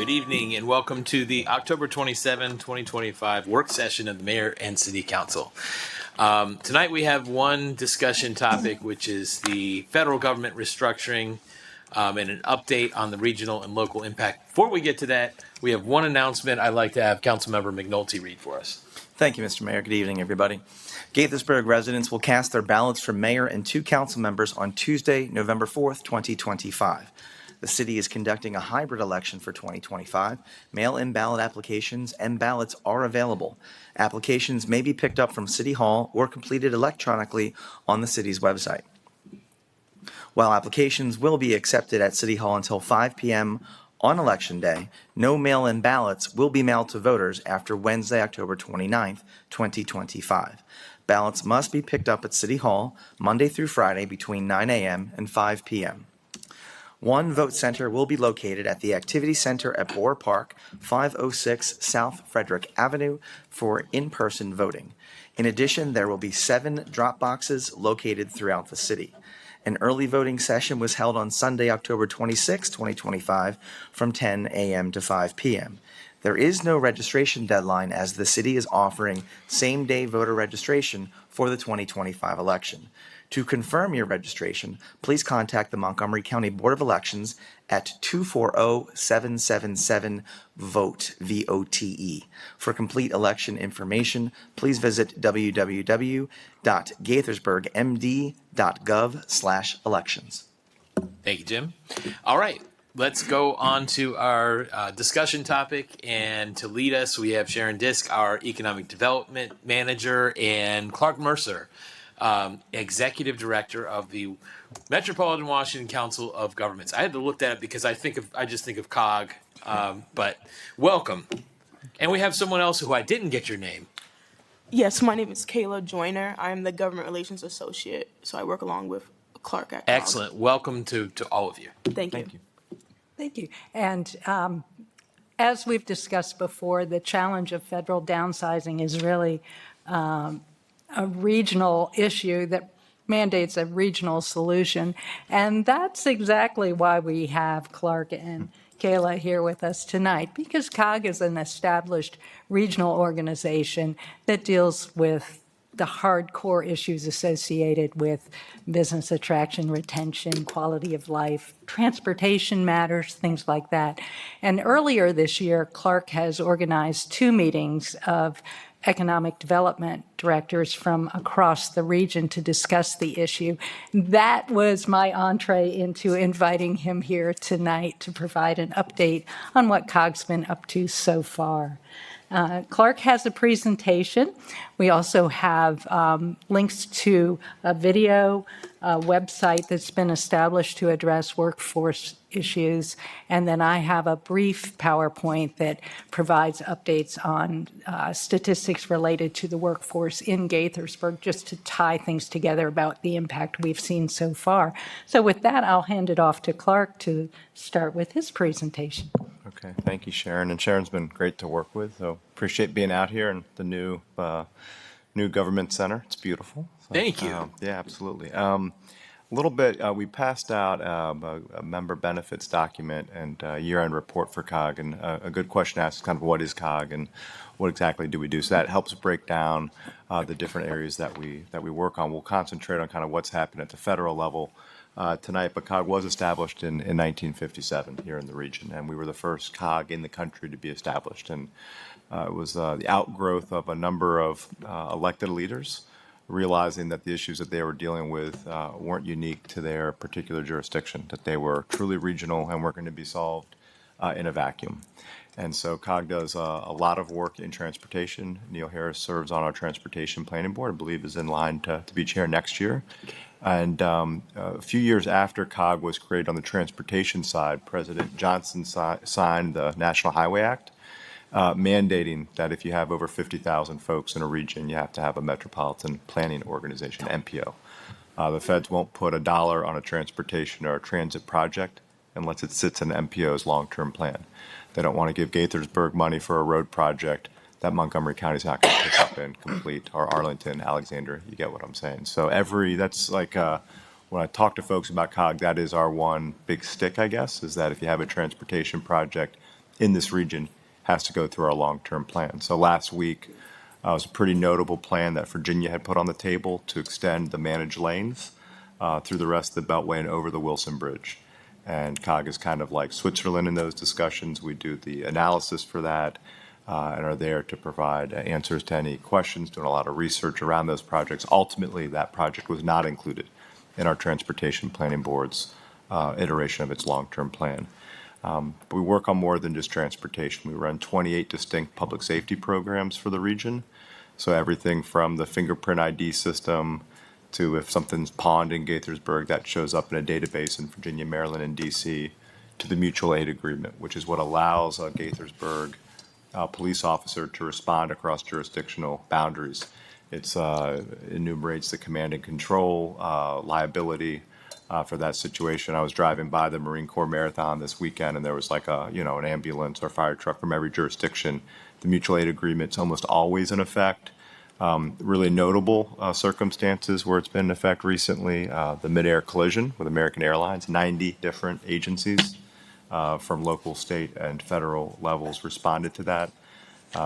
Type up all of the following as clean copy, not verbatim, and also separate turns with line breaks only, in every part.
Good evening and welcome to the October 27, 2025 work session of the Mayor and City Council. Tonight we have one discussion topic, which is the federal government restructuring and an update on the regional and local impact. Before we get to that, we have one announcement I'd like to have Councilmember McNulty read for us.
Thank you, Mr. Mayor. Good evening, everybody. Gaithersburg residents will cast their ballots for mayor and 2 council members on Tuesday, November 4th, 2025. The city is conducting a hybrid election for 2025. Mail-in ballot applications and ballots are available. Applications may be picked up from City Hall or completed electronically on the city's website. While applications will be accepted at City Hall until 5 p.m. on Election Day, no mail-in ballots will be mailed to voters after Wednesday, October 29th, 2025. Ballots must be picked up at City Hall Monday through Friday between 9 a.m. and 5 p.m. One vote center will be located at the Activity Center at Boer Park, 506 South Frederick Avenue, for in-person voting. In addition, there will be 7 drop boxes located throughout the city. An early voting session was held on Sunday, October 26, 2025, from 10 a.m. to 5 p.m. There is no registration deadline as the city is offering same-day voter registration for the 2025 election. To confirm your registration, please contact the Montgomery County Board of Elections at 240-777-VOTE, V-O-T-E. For complete election information, please visit www.gaithersburgmd.gov/elections.
Thank you, Jim. All right, let's go on to our discussion topic. And to lead us, we have Sharon Disk, our Economic Development Manager, and Clark Mercer, Executive Director of the Metropolitan Washington Council of Governments. I had to look that up because I just think of COG, but welcome. And we have someone else who I didn't get your name.
Yes, my name is Kayla Joyner. I'm the Government Relations Associate, so I work along with Clark at COG.
Excellent. Welcome to all of you.
Thank you.
Thank you. And as we've discussed before, the challenge of federal downsizing is really a regional issue that mandates a regional solution. And that's exactly why we have Clark and Kayla here with us tonight, because COG is an established regional organization that deals with the hardcore issues associated with business attraction, retention, quality of life, transportation matters, things like that. And earlier this year, Clark has organized 2 meetings of economic development directors from across the region to discuss the issue. That was my entree into inviting him here tonight to provide an update on what COG's been up to so far. Clark has a presentation. We also have links to a video website that's been established to address workforce issues. And then I have a brief PowerPoint that provides updates on statistics related to the workforce in Gaithersburg, just to tie things together about the impact we've seen so far. So with that, I'll hand it off to Clark to start with his presentation.
Okay, thank you, Sharon. And Sharon's been great to work with, so appreciate being out here in the new government center. It's beautiful. So,
Thank you.
Yeah, absolutely. A little bit, we passed out a member benefits document and year-end report for COG, and a good question asked kind of what is COG and what exactly do we do? So that helps break down the different areas that we work on. We'll concentrate on kind of what's happened at the federal level tonight, but COG was established in 1957 here in the region, and we were the first COG in the country to be established. And it was the outgrowth of a number of elected leaders realizing that the issues that they were dealing with weren't unique to their particular jurisdiction, that they were truly regional and weren't going to be solved in a vacuum. And so COG does a lot of work in transportation. Neil Harris serves on our transportation planning board, I believe is in line to be chair next year. And a few years after COG was created on the transportation side, President Johnson signed the National Highway Act, mandating that if you have over 50,000 folks in a region, you have to have a metropolitan planning organization, MPO. The feds won't put a dollar on a transportation or a transit project unless it sits in the MPO's long-term plan. They don't want to give Gaithersburg money for a road project that Montgomery County's not going to pick up and complete, or Arlington, Alexander, you get what I'm saying. So that's like, when I talk to folks about COG, that is our one big stick, I guess, is that if you have a transportation project in this region has to go through our long-term plan. So last week was a pretty notable plan that Virginia had put on the table to extend the managed lanes through the rest of the Beltway and over the Wilson Bridge. And COG is kind of like Switzerland in those discussions. We do the analysis for that and are there to provide answers to any questions, doing a lot of research around those projects. Ultimately, that project was not included in our Transportation Planning Board's iteration of its long-term plan. But we work on more than just transportation. We run 28 distinct public safety programs for the region. So everything from the fingerprint ID system to if something's pawned in Gaithersburg, that shows up in a database in Virginia, Maryland, and DC, to the mutual aid agreement, which is what allows a Gaithersburg police officer to respond across jurisdictional boundaries. It enumerates the command and control liability for that situation. I was driving by the Marine Corps Marathon this weekend, and there was like an ambulance or fire truck from every jurisdiction. The mutual aid agreement's almost always in effect. Really notable circumstances where it's been in effect recently, the mid-air collision with American Airlines, 90 different agencies from local, state, and federal levels responded to that.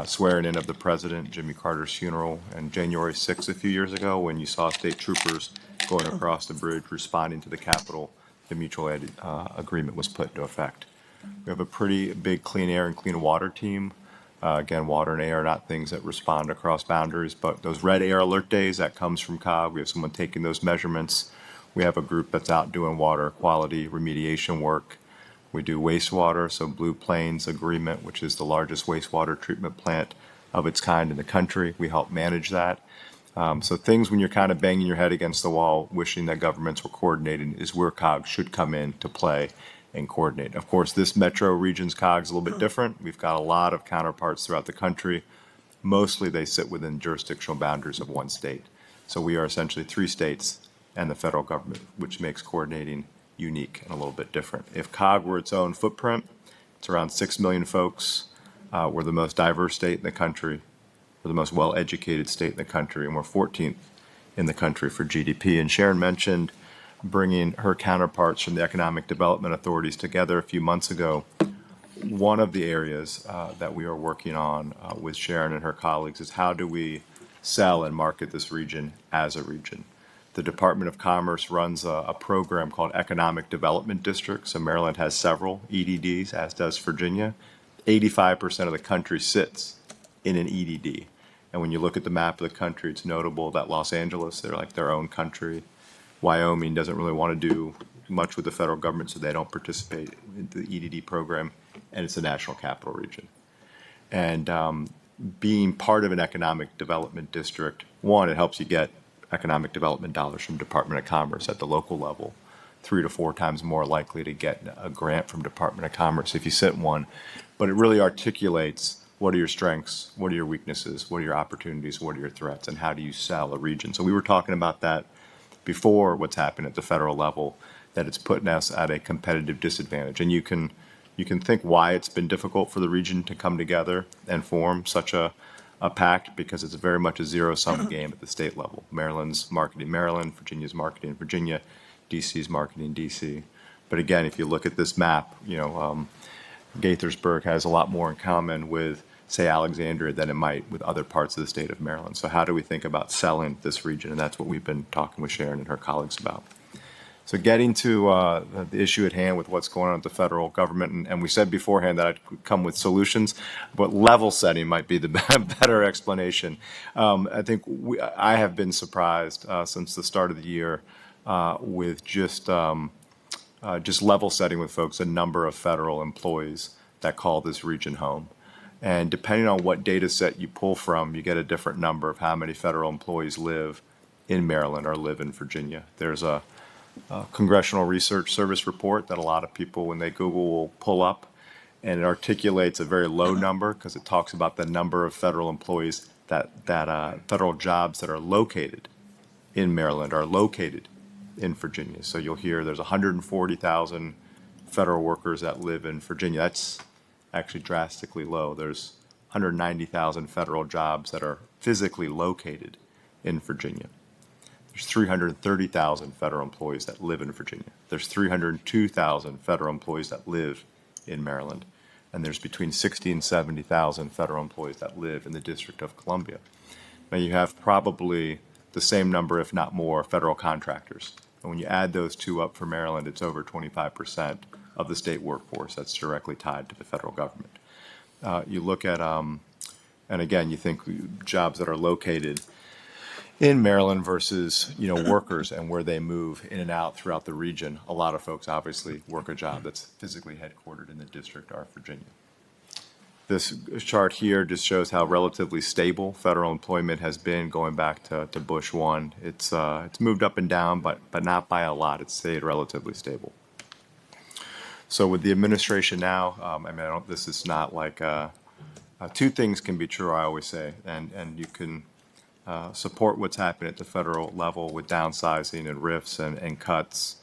Swearing in of the president, Jimmy Carter's funeral, and January 6th a few years ago when you saw state troopers going across the bridge responding to the Capitol, the mutual aid agreement was put into effect. We have a pretty big clean air and clean water team. Again, water and air are not things that respond across boundaries, but those red air alert days, that comes from COG. We have someone taking those measurements. We have a group that's out doing water quality remediation work. We do wastewater, so Blue Plains Agreement, which is the largest wastewater treatment plant of its kind in the country. We help manage that. So things when you're kind of banging your head against the wall, wishing that governments were coordinating, is where COG should come in to play and coordinate. Of course, this metro region's COG is a little bit different. We've got a lot of counterparts throughout the country. Mostly they sit within jurisdictional boundaries of one state. So we are essentially 3 states and the federal government, which makes coordinating unique and a little bit different. If COG were its own footprint, it's around 6 million folks. We're the most diverse state in the country. We're the most well-educated state in the country, and we're 14th in the country for GDP. And Sharon mentioned bringing her counterparts from the economic development authorities together a few months ago. One of the areas that we are working on with Sharon and her colleagues is how do we sell and market this region as a region. The Department of Commerce runs a program called Economic Development Districts. So Maryland has several EDDs, as does Virginia. 85% of the country sits in an EDD. And when you look at the map of the country, it's notable that Los Angeles, they're like their own country. Wyoming doesn't really want to do much with the federal government, so they don't participate in the EDD program, and it's the National Capital Region. And being part of an economic development district, one, it helps you get economic development dollars from Department of Commerce at the local level, 3 to 4 times more likely to get a grant from Department of Commerce if you sit in one. But it really articulates what are your strengths, what are your weaknesses, what are your opportunities, what are your threats, and how do you sell a region. So we were talking about that before what's happened at the federal level, that it's putting us at a competitive disadvantage. And you can think why it's been difficult for the region to come together and form such a pact, because it's very much a zero-sum game at the state level. Maryland's marketing Maryland, Virginia's marketing Virginia, DC's marketing DC. But again, if you look at this map, Gaithersburg has a lot more in common with, say, Alexandria than it might with other parts of the state of Maryland. So how do we think about selling this region? And that's what we've been talking with Sharon and her colleagues about. So getting to the issue at hand with what's going on at the federal government, and we said beforehand that I'd come with solutions, but level setting might be the better explanation. I think I have been surprised since the start of the year with just level setting with folks, the number of federal employees that call this region home. And depending on what data set you pull from, you get a different number of how many federal employees live in Maryland or live in Virginia. There's a Congressional Research Service report that a lot of people, when they Google, will pull up, and it articulates a very low number because it talks about the number of federal employees that federal jobs that are located in Maryland are located in Virginia. So you'll hear there's 140,000 federal workers that live in Virginia. That's actually drastically low. There's 190,000 federal jobs that are physically located in Virginia. There's 330,000 federal employees that live in Virginia. There's 302,000 federal employees that live in Maryland. and there's between 60 and 70,000 federal employees that live in the District of Columbia. Now you have probably the same number, if not more, federal contractors. And when you add those two up for Maryland, it's over 25% of the state workforce that's directly tied to the federal government. You look at, and again, you think jobs that are located in Maryland versus, workers and where they move in and out throughout the region. A lot of folks obviously work a job that's physically headquartered in the district or Virginia. This chart here just shows how relatively stable federal employment has been going back to Bush 1. It's moved up and down, but not by a lot. It's stayed relatively stable. So with the administration now, this is not like, two things can be true, I always say, and you can support what's happening at the federal level with downsizing and RIFs and cuts.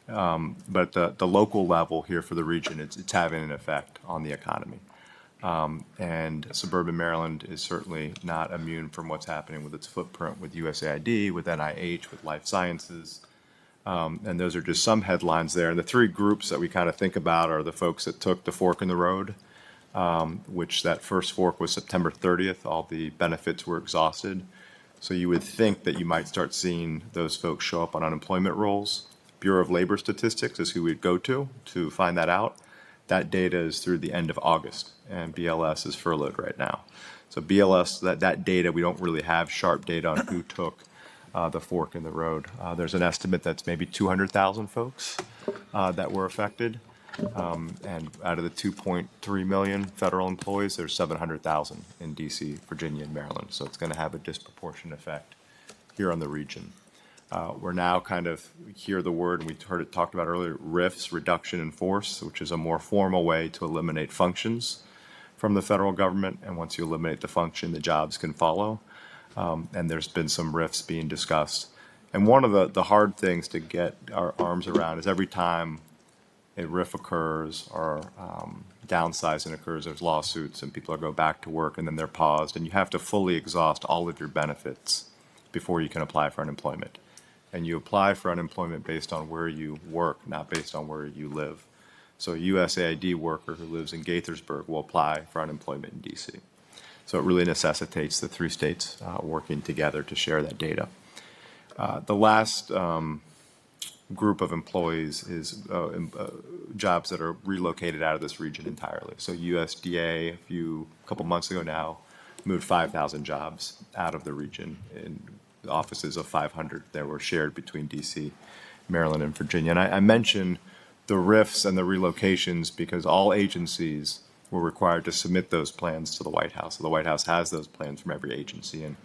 But the local level here for the region, it's having an effect on the economy. And suburban Maryland is certainly not immune from what's happening with its footprint with USAID, with NIH, with life sciences. And those are just some headlines there. And the three groups that we kind of think about are the folks that took the fork in the road, which that first fork was September 30th. All the benefits were exhausted. So you would think that you might start seeing those folks show up on unemployment rolls. Bureau of Labor Statistics is who we'd go to find that out. That data is through the end of August, and BLS is furloughed right now. So BLS, that data, we don't really have sharp data on who took the fork in the road. There's an estimate that's maybe 200,000 folks that were affected. And out of the 2.3 million federal employees, there's 700,000 in DC, Virginia, and Maryland. So it's going to have a disproportionate effect here on the region. We're now kind of hear the word, and we heard it talked about earlier, RIFs, reduction in force, which is a more formal way to eliminate functions from the federal government. And once you eliminate the function, the jobs can follow. And there's been some RIFs being discussed. And one of the hard things to get our arms around is every time a RIF occurs or downsizing occurs, there's lawsuits and people go back to work and then they're paused. And you have to fully exhaust all of your benefits before you can apply for unemployment. And you apply for unemployment based on where you work, not based on where you live. So a USAID worker who lives in Gaithersburg will apply for unemployment in DC. So it really necessitates the three states working together to share that data. The last group of employees is jobs that are relocated out of this region entirely. So USDA, a couple months ago now, moved 5,000 jobs out of the region in offices of 500 that were shared between DC, Maryland, and Virginia. And I mention the RIFs and the relocations because all agencies were required to submit those plans to the White House. So the White House has those plans from every agency. And,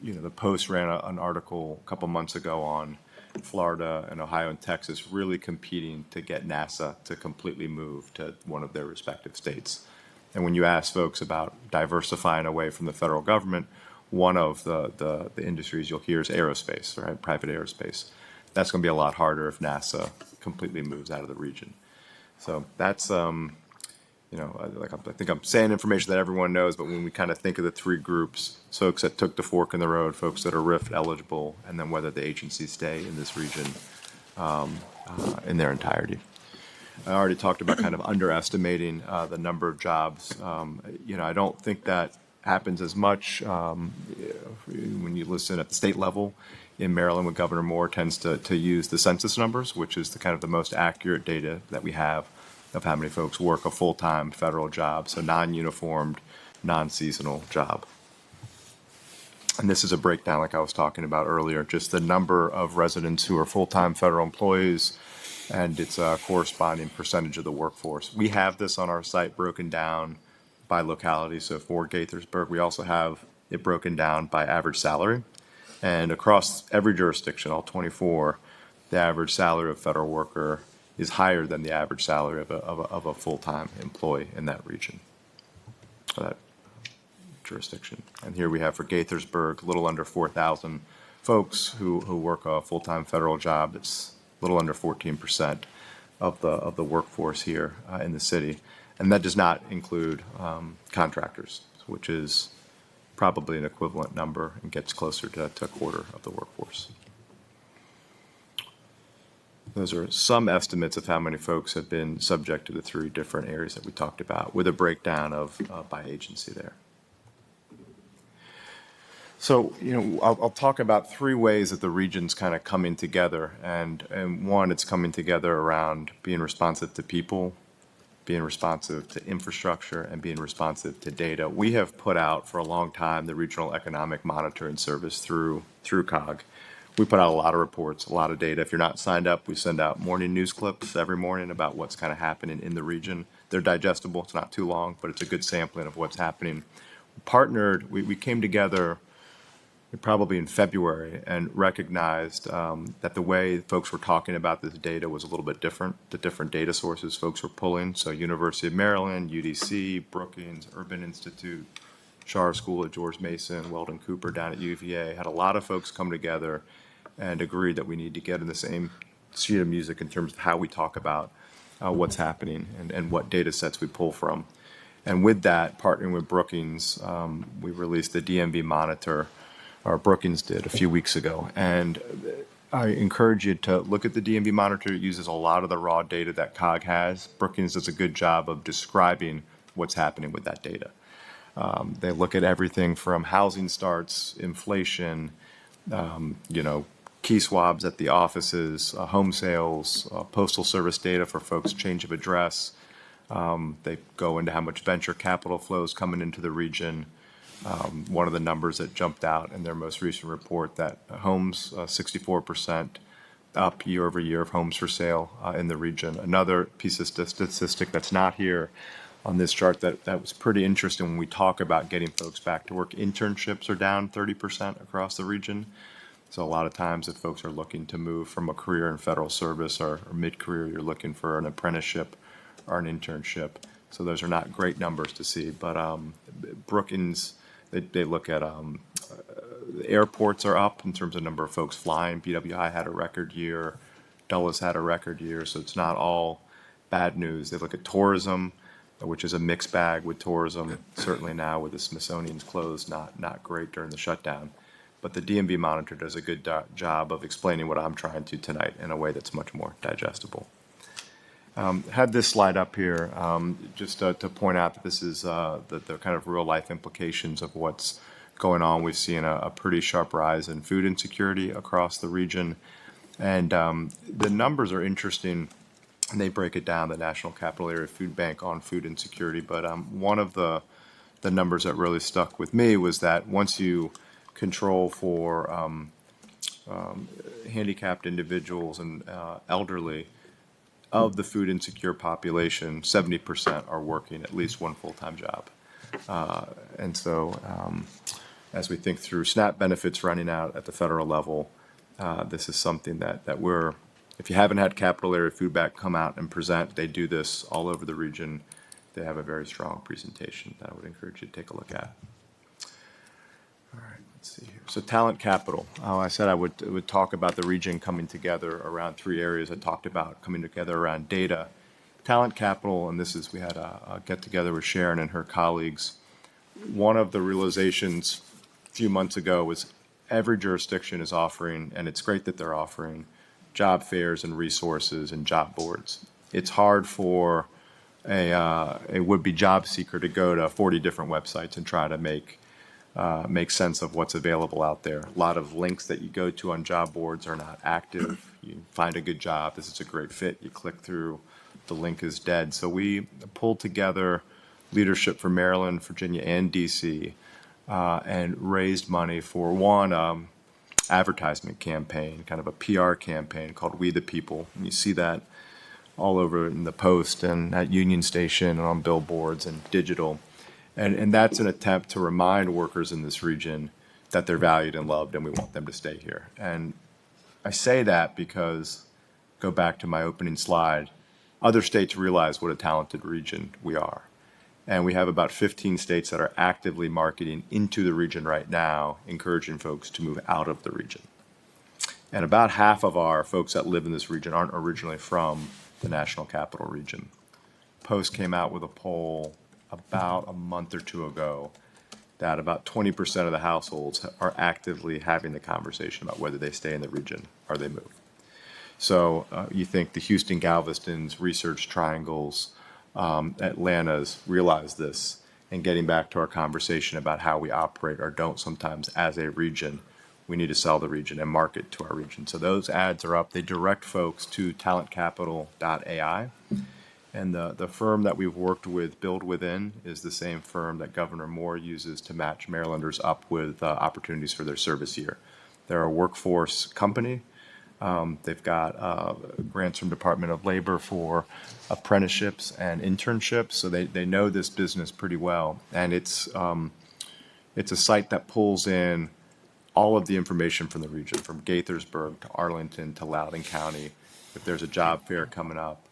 the Post ran an article a couple months ago on Florida and Ohio and Texas really competing to get NASA to completely move to one of their respective states. And when you ask folks about diversifying away from the federal government, one of the industries you'll hear is aerospace, right? Private aerospace. That's going to be a lot harder if NASA completely moves out of the region. So that's, I think I'm saying information that everyone knows, but when we kind of think of the three groups, folks that took the fork in the road, folks that are RIF eligible, and then whether the agencies stay in this region in their entirety. I already talked about kind of underestimating the number of jobs. I don't think that happens as much when you listen at the state level. In Maryland, with Governor Moore tends to use the census numbers, which is the kind of the most accurate data that we have of how many folks work a full-time federal job, so non-uniformed, non-seasonal job. And this is a breakdown, like I was talking about earlier, just the number of residents who are full-time federal employees, and its a corresponding percentage of the workforce. We have this on our site broken down by locality. So for Gaithersburg, we also have it broken down by average salary. And across every jurisdiction, all 24, the average salary of a federal worker is higher than the average salary of a full-time employee in that region, or that jurisdiction. And here we have for Gaithersburg, a little under 4,000 folks who work a full-time federal job. It's a little under 14% of the workforce here in the city. And that does not include contractors, which is probably an equivalent number and gets closer to a quarter of the workforce. Those are some estimates of how many folks have been subject to the three different areas that we talked about, with a breakdown of by agency there. So, I'll talk about three ways that the region's kind of coming together. And one, it's coming together around being responsive to people, being responsive to infrastructure, and being responsive to data. We have put out for a long time the Regional Economic Monitoring Service through COG. We put out a lot of reports, a lot of data. If you're not signed up, we send out morning news clips every morning about what's kind of happening in the region. They're digestible. It's not too long, but it's a good sampling of what's happening. We came together probably in February and recognized that the way folks were talking about this data was a little bit different, the different data sources folks were pulling. So University of Maryland, UDC, Brookings, Urban Institute, Schar School at George Mason, Weldon Cooper down at UVA, had a lot of folks come together and agreed that we need to get in the same sheet of music in terms of how we talk about what's happening and what data sets we pull from. And with that, partnering with Brookings, we released the DMV Monitor, or Brookings did a few weeks ago. And I encourage you to look at the DMV Monitor. It uses a lot of the raw data that COG has. Brookings does a good job of describing what's happening with that data. They look at everything from housing starts, inflation, key swabs at the offices, home sales, postal service data for folks' change of address. They go into how much venture capital flows coming into the region. One of the numbers that jumped out in their most recent report, that homes, 64% up year over year of homes for sale in the region. Another piece of statistic that's not here on this chart that was pretty interesting when we talk about getting folks back to work. Internships are down 30% across the region. So a lot of times if folks are looking to move from a career in federal service or mid-career, you're looking for an apprenticeship or an internship. So those are not great numbers to see. But Brookings, they look at the airports are up in terms of number of folks flying. BWI had a record year. Dulles had a record year. So it's not all bad news. They look at tourism, which is a mixed bag with tourism. Certainly now with the Smithsonian's closed, not great during the shutdown. But the DMV Monitor does a good job of explaining what I'm trying to tonight in a way that's much more digestible. Had this slide up here just to point out that this is the kind of real life implications of what's going on. We've seen a pretty sharp rise in food insecurity across the region. And the numbers are interesting. And they break it down, the National Capital Area Food Bank on food insecurity. But one of the numbers that really stuck with me was that once you control for handicapped individuals and elderly, of the food insecure population, 70% are working at least one full-time job. And so as we think through SNAP benefits running out at the federal level, this is something that we're, if you haven't had Capital Area Food Bank come out and present, they do this all over the region. They have a very strong presentation that I would encourage you to take a look at. All right, let's see here. So talent capital. I said I would talk about the region coming together around three areas I talked about, coming together around data. Talent capital, and this is, we had a get together with Sharon and her colleagues. One of the realizations a few months ago was every jurisdiction is offering, and it's great that they're offering, job fairs and resources and job boards. It's hard for a would-be job seeker to go to 40 different websites and try to make sense of what's available out there. A lot of links that you go to on job boards are not active. You find a good job, this is a great fit, you click through, the link is dead. So we pulled together leadership from Maryland, Virginia, and DC and raised money for one advertisement campaign, kind of a PR campaign called We the People. And you see that all over in the Post and at Union Station and on billboards and digital. And that's an attempt to remind workers in this region that they're valued and loved and we want them to stay here. And I say that because, go back to my opening slide, other states realize what a talented region we are. And we have about 15 states that are actively marketing into the region right now, encouraging folks to move out of the region. And about half of our folks that live in this region aren't originally from the National Capital Region. Post came out with a poll about a month or two ago that about 20% of the households are actively having the conversation about whether they stay in the region or they move. So you think the Houston Galvestons, Research Triangles, Atlanta's realize this, and getting back to our conversation about how we operate or don't sometimes as a region, we need to sell the region and market to our region. So those ads are up. They direct folks to talentcapital.ai. And the firm that we've worked with, Build Within, is the same firm that Governor Moore uses to match Marylanders up with opportunities for their service year. They're a workforce company. They've got grants from Department of Labor for apprenticeships and internships, so they know this business pretty well. And it's a site that pulls in all of the information from the region, from Gaithersburg to Arlington to Loudoun County. If there's a job fair coming up,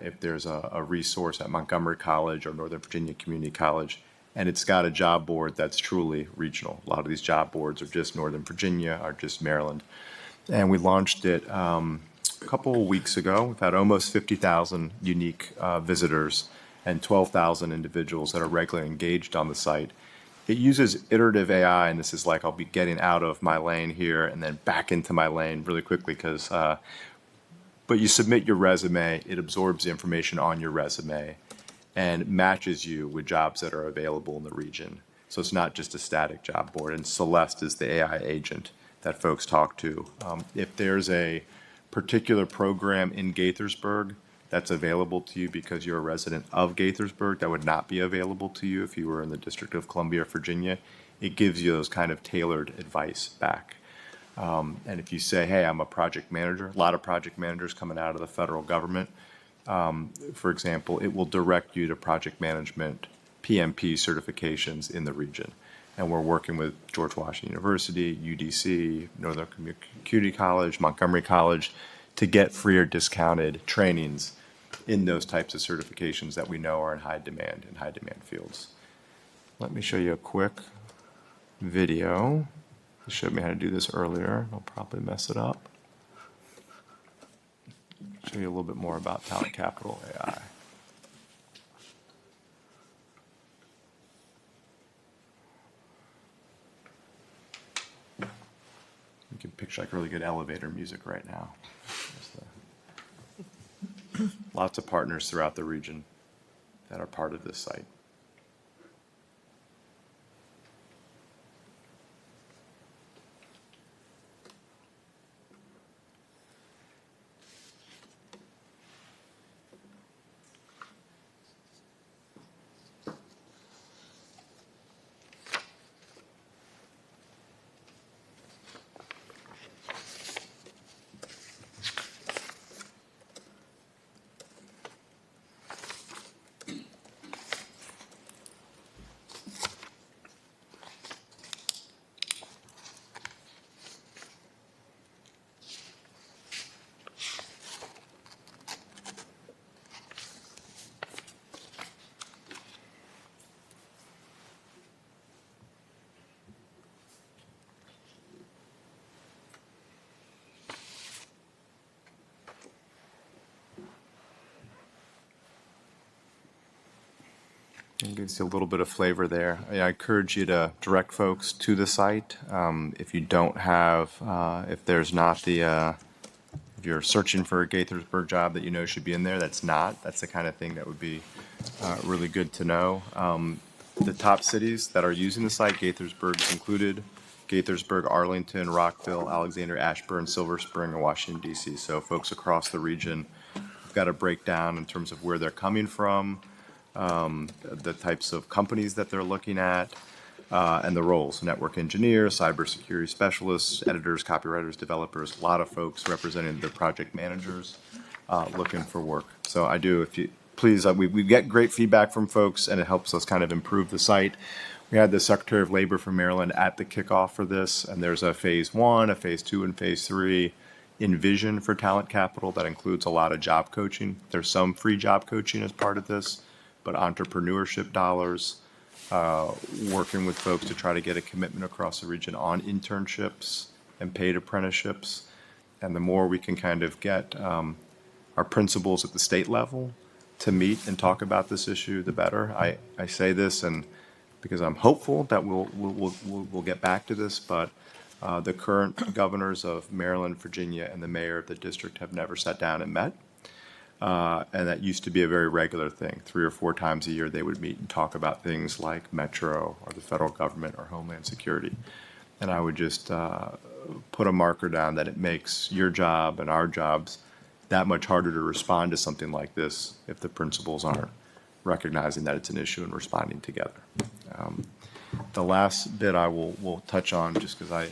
if there's a resource at Montgomery College or Northern Virginia Community College, and it's got a job board that's truly regional. A lot of these job boards are just Northern Virginia or just Maryland. And we launched it a couple of weeks ago. We've had almost 50,000 unique visitors and 12,000 individuals that are regularly engaged on the site. It uses iterative AI, and this is like I'll be getting out of my lane here and then back into my lane really quickly because, but you submit your resume, it absorbs the information on your resume and matches you with jobs that are available in the region. So it's not just a static job board, and Celeste is the AI agent that folks talk to. If there's a particular program in Gaithersburg that's available to you because you're a resident of Gaithersburg that would not be available to you if you were in the District of Columbia, Virginia, it gives you those kind of tailored advice back. And if you say, hey, I'm a project manager, a lot of project managers coming out of the federal government, for example, it will direct you to project management PMP certifications in the region. And we're working with George Washington University, UDC, Northern Community College, Montgomery College to get free or discounted trainings in those types of certifications that we know are in high demand fields. Let me show you a quick video. You showed me how to do this earlier. I'll probably mess it up. Show you a little bit more about Talent Capital AI. You can picture like really good elevator music right now. Lots of partners throughout the region that are part of this site. It gives you a little bit of flavor there. I encourage you to direct folks to the site. If you don't have, if there's not the, if you're searching for a Gaithersburg job that you know should be in there, that's the kind of thing that would be really good to know. The top cities that are using the site, Gaithersburg is included. Gaithersburg, Arlington, Rockville, Alexander, Ashburn, Silver Spring, and Washington, D.C. So folks across the region have got a breakdown in terms of where they're coming from, the types of companies that they're looking at, and the roles: network engineers, cybersecurity specialists, editors, copywriters, developers, a lot of folks representing the project managers looking for work. So I do, if you please, we get great feedback from folks, and it helps us kind of improve the site. We had the Secretary of Labor from Maryland at the kickoff for this, and there's a phase 1, a phase 2, and phase 3 envision for Talent Capital that includes a lot of job coaching. There's some free job coaching as part of this, but entrepreneurship dollars, working with folks to try to get a commitment across the region on internships and paid apprenticeships. And the more we can kind of get our principals at the state level to meet and talk about this issue, the better. I say this and because I'm hopeful that we'll get back to this, but The current governors of Maryland, Virginia, and the mayor of the district have never sat down and met. And that used to be a very regular thing. 3 or 4 times a year, they would meet and talk about things like Metro or the federal government or Homeland Security. And I would just put a marker down that it makes your job and our jobs that much harder to respond to something like this if the principals aren't recognizing that it's an issue and responding together. The last bit I will touch on, just because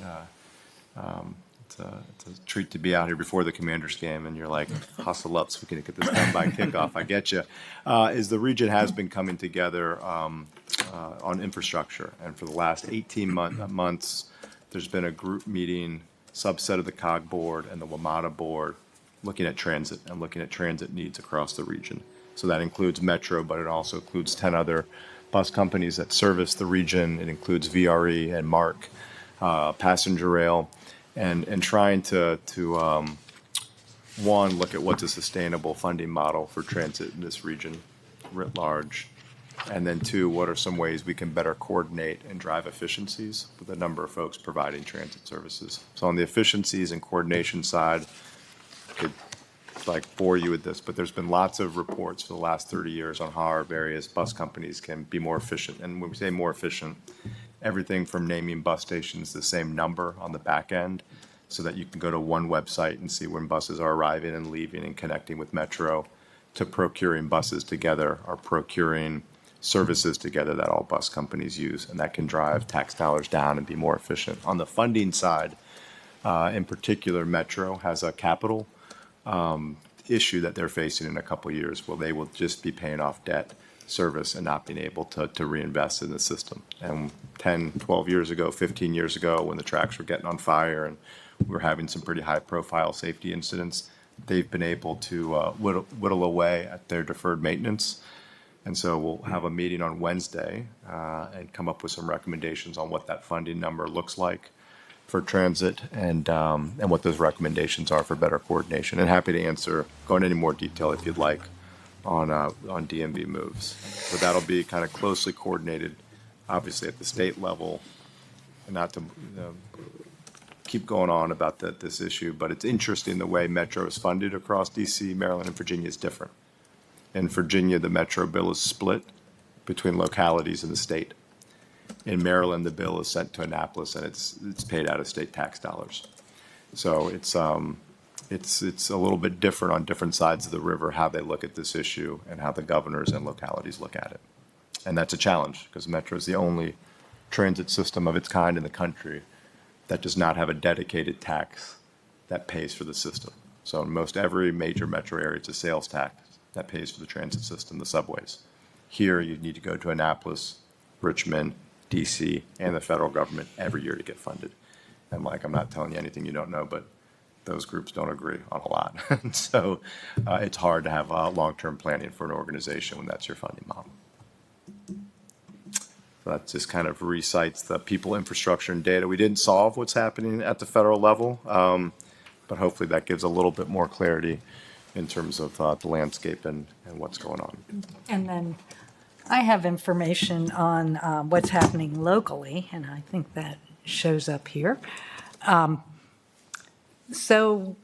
it's a treat to be out here before the Commanders game, and you're like, hustle up so we can get this done by kickoff. I get you. Is the region has been coming together on infrastructure, and for the last 18 months, there's been a group meeting, subset of the COG board and the WMATA board, looking at transit and looking at transit needs across the region. So that includes Metro, but it also includes 10 other bus companies that service the region. It includes VRE and MARC, passenger rail, and trying to one, look at what's a sustainable funding model for transit in this region writ large, and then 2, what are some ways we can better coordinate and drive efficiencies with a number of folks providing transit services. So on the efficiencies and coordination side, I could bore you with this, but there's been lots of reports for the last 30 years on how our various bus companies can be more efficient. And when we say more efficient, everything from naming bus stations the same number on the back end so that you can go to one website and see when buses are arriving and leaving and connecting with Metro, to procuring buses together or procuring services together that all bus companies use, and that can drive tax dollars down and be more efficient. On the funding side, in particular, Metro has a capital issue that they're facing in a couple of years where they will just be paying off debt service and not being able to reinvest in the system. And 10, 12 years ago, 15 years ago, when the tracks were getting on fire and we were having some pretty high-profile safety incidents, they've been able to whittle away at their deferred maintenance. And so we'll have a meeting on Wednesday and come up with some recommendations on what that funding number looks like for transit and what those recommendations are for better coordination. And happy to go into any more detail if you'd like on DMV moves. But that'll be kind of closely coordinated, obviously at the state level, and not to keep going on about this issue, but it's interesting the way Metro is funded across DC, Maryland, and Virginia is different. In Virginia, the Metro bill is split between localities in the state. In Maryland, the bill is sent to Annapolis, and it's paid out of state tax dollars. So it's a little bit different on different sides of the river how they look at this issue and how the governors and localities look at it. And that's a challenge because Metro is the only transit system of its kind in the country that does not have a dedicated tax that pays for the system. So in most every major metro area, it's a sales tax that pays for the transit system, the subways. Here, you need to go to Annapolis, Richmond, DC, and the federal government every year to get funded. And Mike, I'm not telling you anything you don't know, but those groups don't agree on a lot. So it's hard to have long-term planning for an organization when that's your funding model. So that just kind of recites the people, infrastructure, and data. We didn't solve what's happening at the federal level, but hopefully that gives a little bit more clarity in terms of the landscape and what's going on.
And then I have information on what's happening locally, and I think that shows up here. So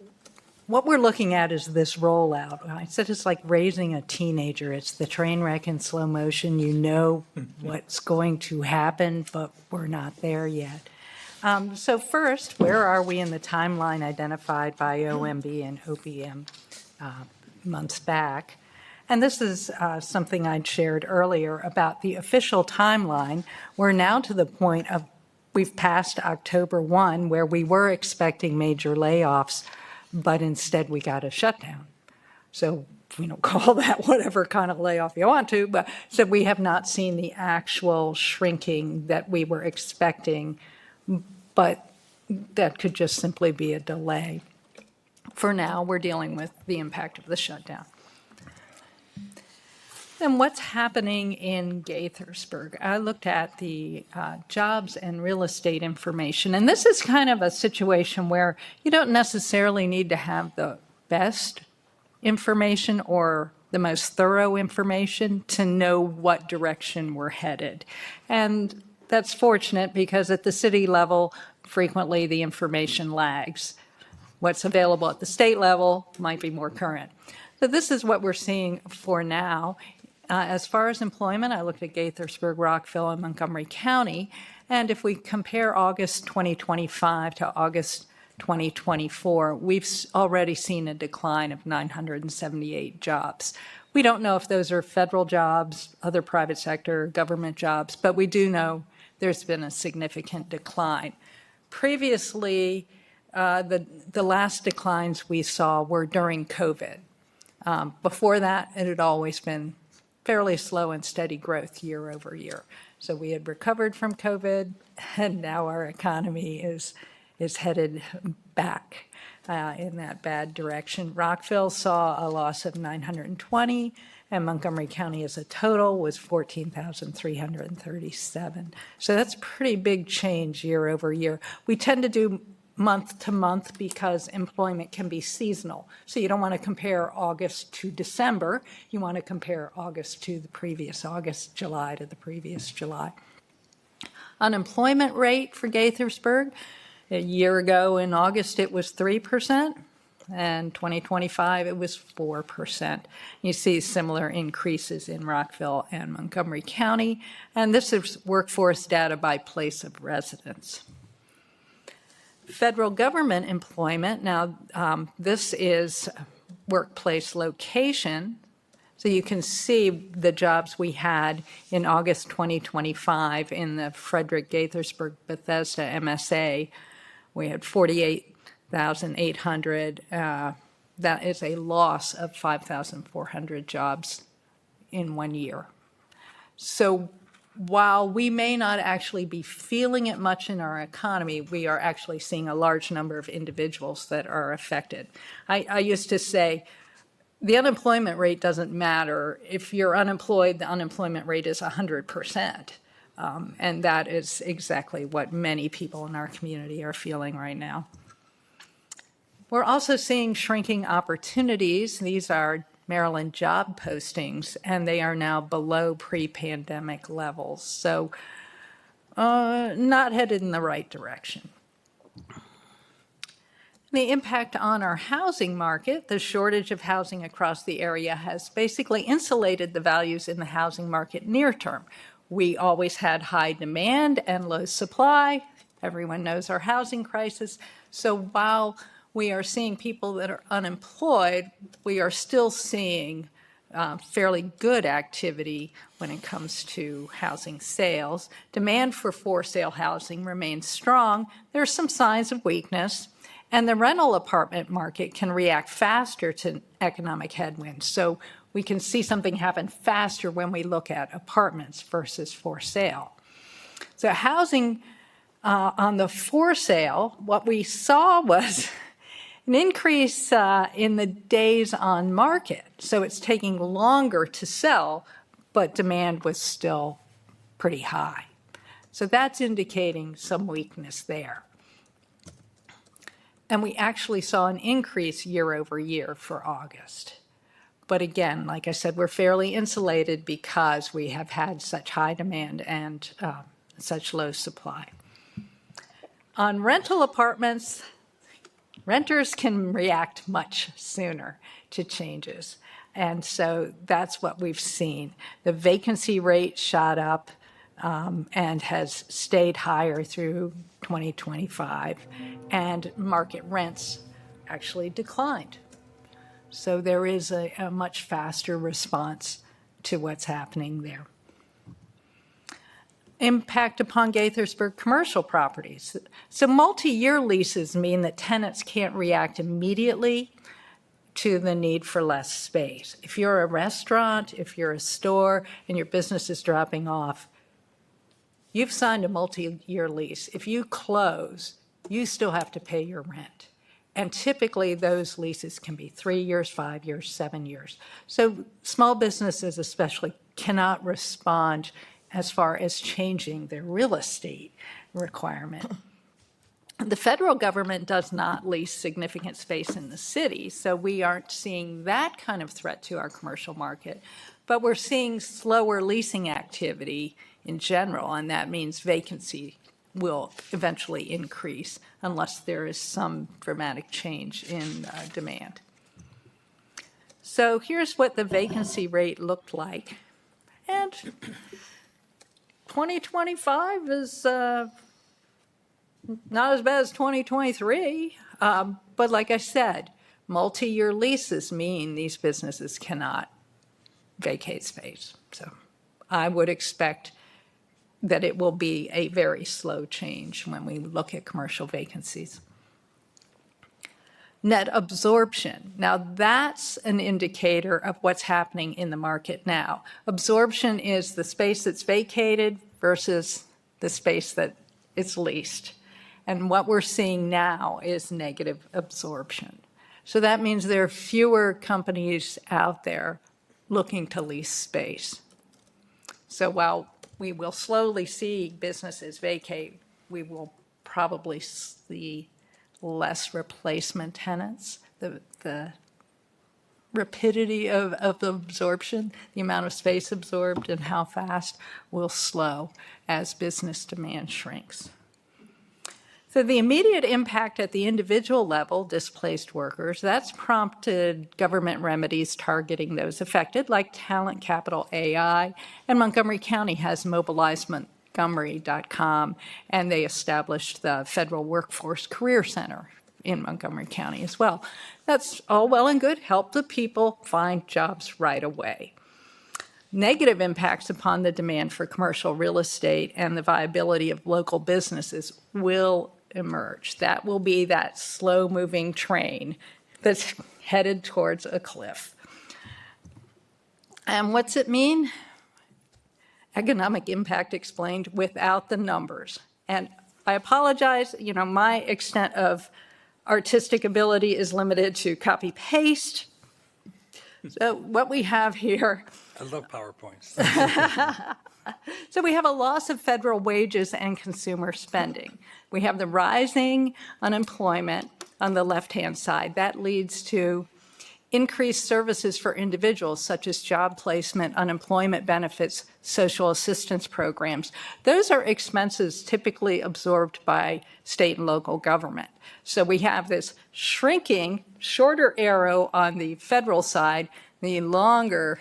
what we're looking at is this rollout. I said it's like raising a teenager. It's the train wreck in slow motion. You know what's going to happen, but we're not there yet. So first, where are we in the timeline identified by OMB and OPM months back? And this is something I'd shared earlier about the official timeline. We're now to the point of we've passed October 1, where we were expecting major layoffs, but instead we got a shutdown. So call that whatever kind of layoff you want to, but so we have not seen the actual shrinking that we were expecting, but that could just simply be a delay. For now, we're dealing with the impact of the shutdown. Then what's happening in Gaithersburg? I looked at the jobs and real estate information, and this is kind of a situation where you don't necessarily need to have the best information or the most thorough information to know what direction we're headed. And that's fortunate because at the city level, frequently the information lags. What's available at the state level might be more current. So this is what we're seeing for now. As far as employment, I looked at Gaithersburg, Rockville, and Montgomery County, and if we compare August 2025 to August 2024, we've already seen a decline of 978 jobs. We don't know if those are federal jobs, other private sector, government jobs, but we do know there's been a significant decline. Previously, the last declines we saw were during COVID. Before that, it had always been fairly slow and steady growth year over year. So we had recovered from COVID, and now our economy is headed back in that bad direction. Rockville saw a loss of 920, and Montgomery County as a total was 14,337. So that's a pretty big change year over year. We tend to do month to month because employment can be seasonal. So you don't want to compare August to December. You want to compare August to the previous August, July to the previous July. Unemployment rate for Gaithersburg, a year ago in August it was 3%, and 2025 it was 4%. You see similar increases in Rockville and Montgomery County, and this is workforce data by place of residence. Federal government employment, now this is workplace location. So you can see the jobs we had in August 2025 in the Frederick, Gaithersburg, Bethesda MSA. We had 48,800. That is a loss of 5,400 jobs in 1 year. So while we may not actually be feeling it much in our economy, we are actually seeing a large number of individuals that are affected. I used to say, the unemployment rate doesn't matter. If you're unemployed, the unemployment rate is 100%. And that is exactly what many people in our community are feeling right now. We're also seeing shrinking opportunities. These are Maryland job postings, and they are now below pre-pandemic levels. So not headed in the right direction. The impact on our housing market, the shortage of housing across the area has basically insulated the values in the housing market near term. We always had high demand and low supply. Everyone knows our housing crisis. So while we are seeing people that are unemployed, we are still seeing fairly good activity when it comes to housing sales. Demand for for-sale housing remains strong. There are some signs of weakness, and the rental apartment market can react faster to economic headwinds. So we can see something happen faster when we look at apartments versus for sale. So housing on the for sale, what we saw was an increase in the days on market. So it's taking longer to sell, but demand was still pretty high. So that's indicating some weakness there. And we actually saw an increase year over year for August. But again, like I said, we're fairly insulated because we have had such high demand and such low supply. On rental apartments, renters can react much sooner to changes. And so that's what we've seen. The vacancy rate shot up and has stayed higher through 2025. And market rents actually declined. So there is a much faster response to what's happening there. Impact upon Gaithersburg commercial properties. So multi-year leases mean that tenants can't react immediately to the need for less space. If you're a restaurant, if you're a store, and your business is dropping off, you've signed a multi-year lease. If you close, you still have to pay your rent. And typically those leases can be 3 years, 5 years, 7 years. So small businesses especially cannot respond as far as changing their real estate requirement. The federal government does not lease significant space in the city, so we aren't seeing that kind of threat to our commercial market, but we're seeing slower leasing activity in general, and that means vacancy will eventually increase unless there is some dramatic change in demand. So here's what the vacancy rate looked like. And 2025 is not as bad as 2023. But like I said, multi-year leases mean these businesses cannot vacate space. So I would expect that it will be a very slow change when we look at commercial vacancies. Net absorption. Now that's an indicator of what's happening in the market now. Absorption is the space that's vacated versus the space that is leased. And what we're seeing now is negative absorption. So that means there are fewer companies out there looking to lease space. So while we will slowly see businesses vacate, we will probably see less replacement tenants. The rapidity of absorption, the amount of space absorbed and how fast will slow as business demand shrinks. So the immediate impact at the individual level, displaced workers, that's prompted government remedies targeting those affected, like Talent Capital AI, and Montgomery County has mobilized Montgomery.com, and they established the Federal Workforce Career Center in Montgomery County as well. That's all well and good, help the people find jobs right away. Negative impacts upon the demand for commercial real estate and the viability of local businesses will emerge. That will be that slow-moving train that's headed towards a cliff. And what's it mean? Economic impact explained without the numbers. And I apologize, my extent of artistic ability is limited to copy-paste. So what we have here.
I love PowerPoints.
So we have a loss of federal wages and consumer spending. We have the rising unemployment on the left-hand side. That leads to increased services for individuals, such as job placement, unemployment benefits, social assistance programs. Those are expenses typically absorbed by state and local government. So we have this shrinking, shorter arrow on the federal side, the longer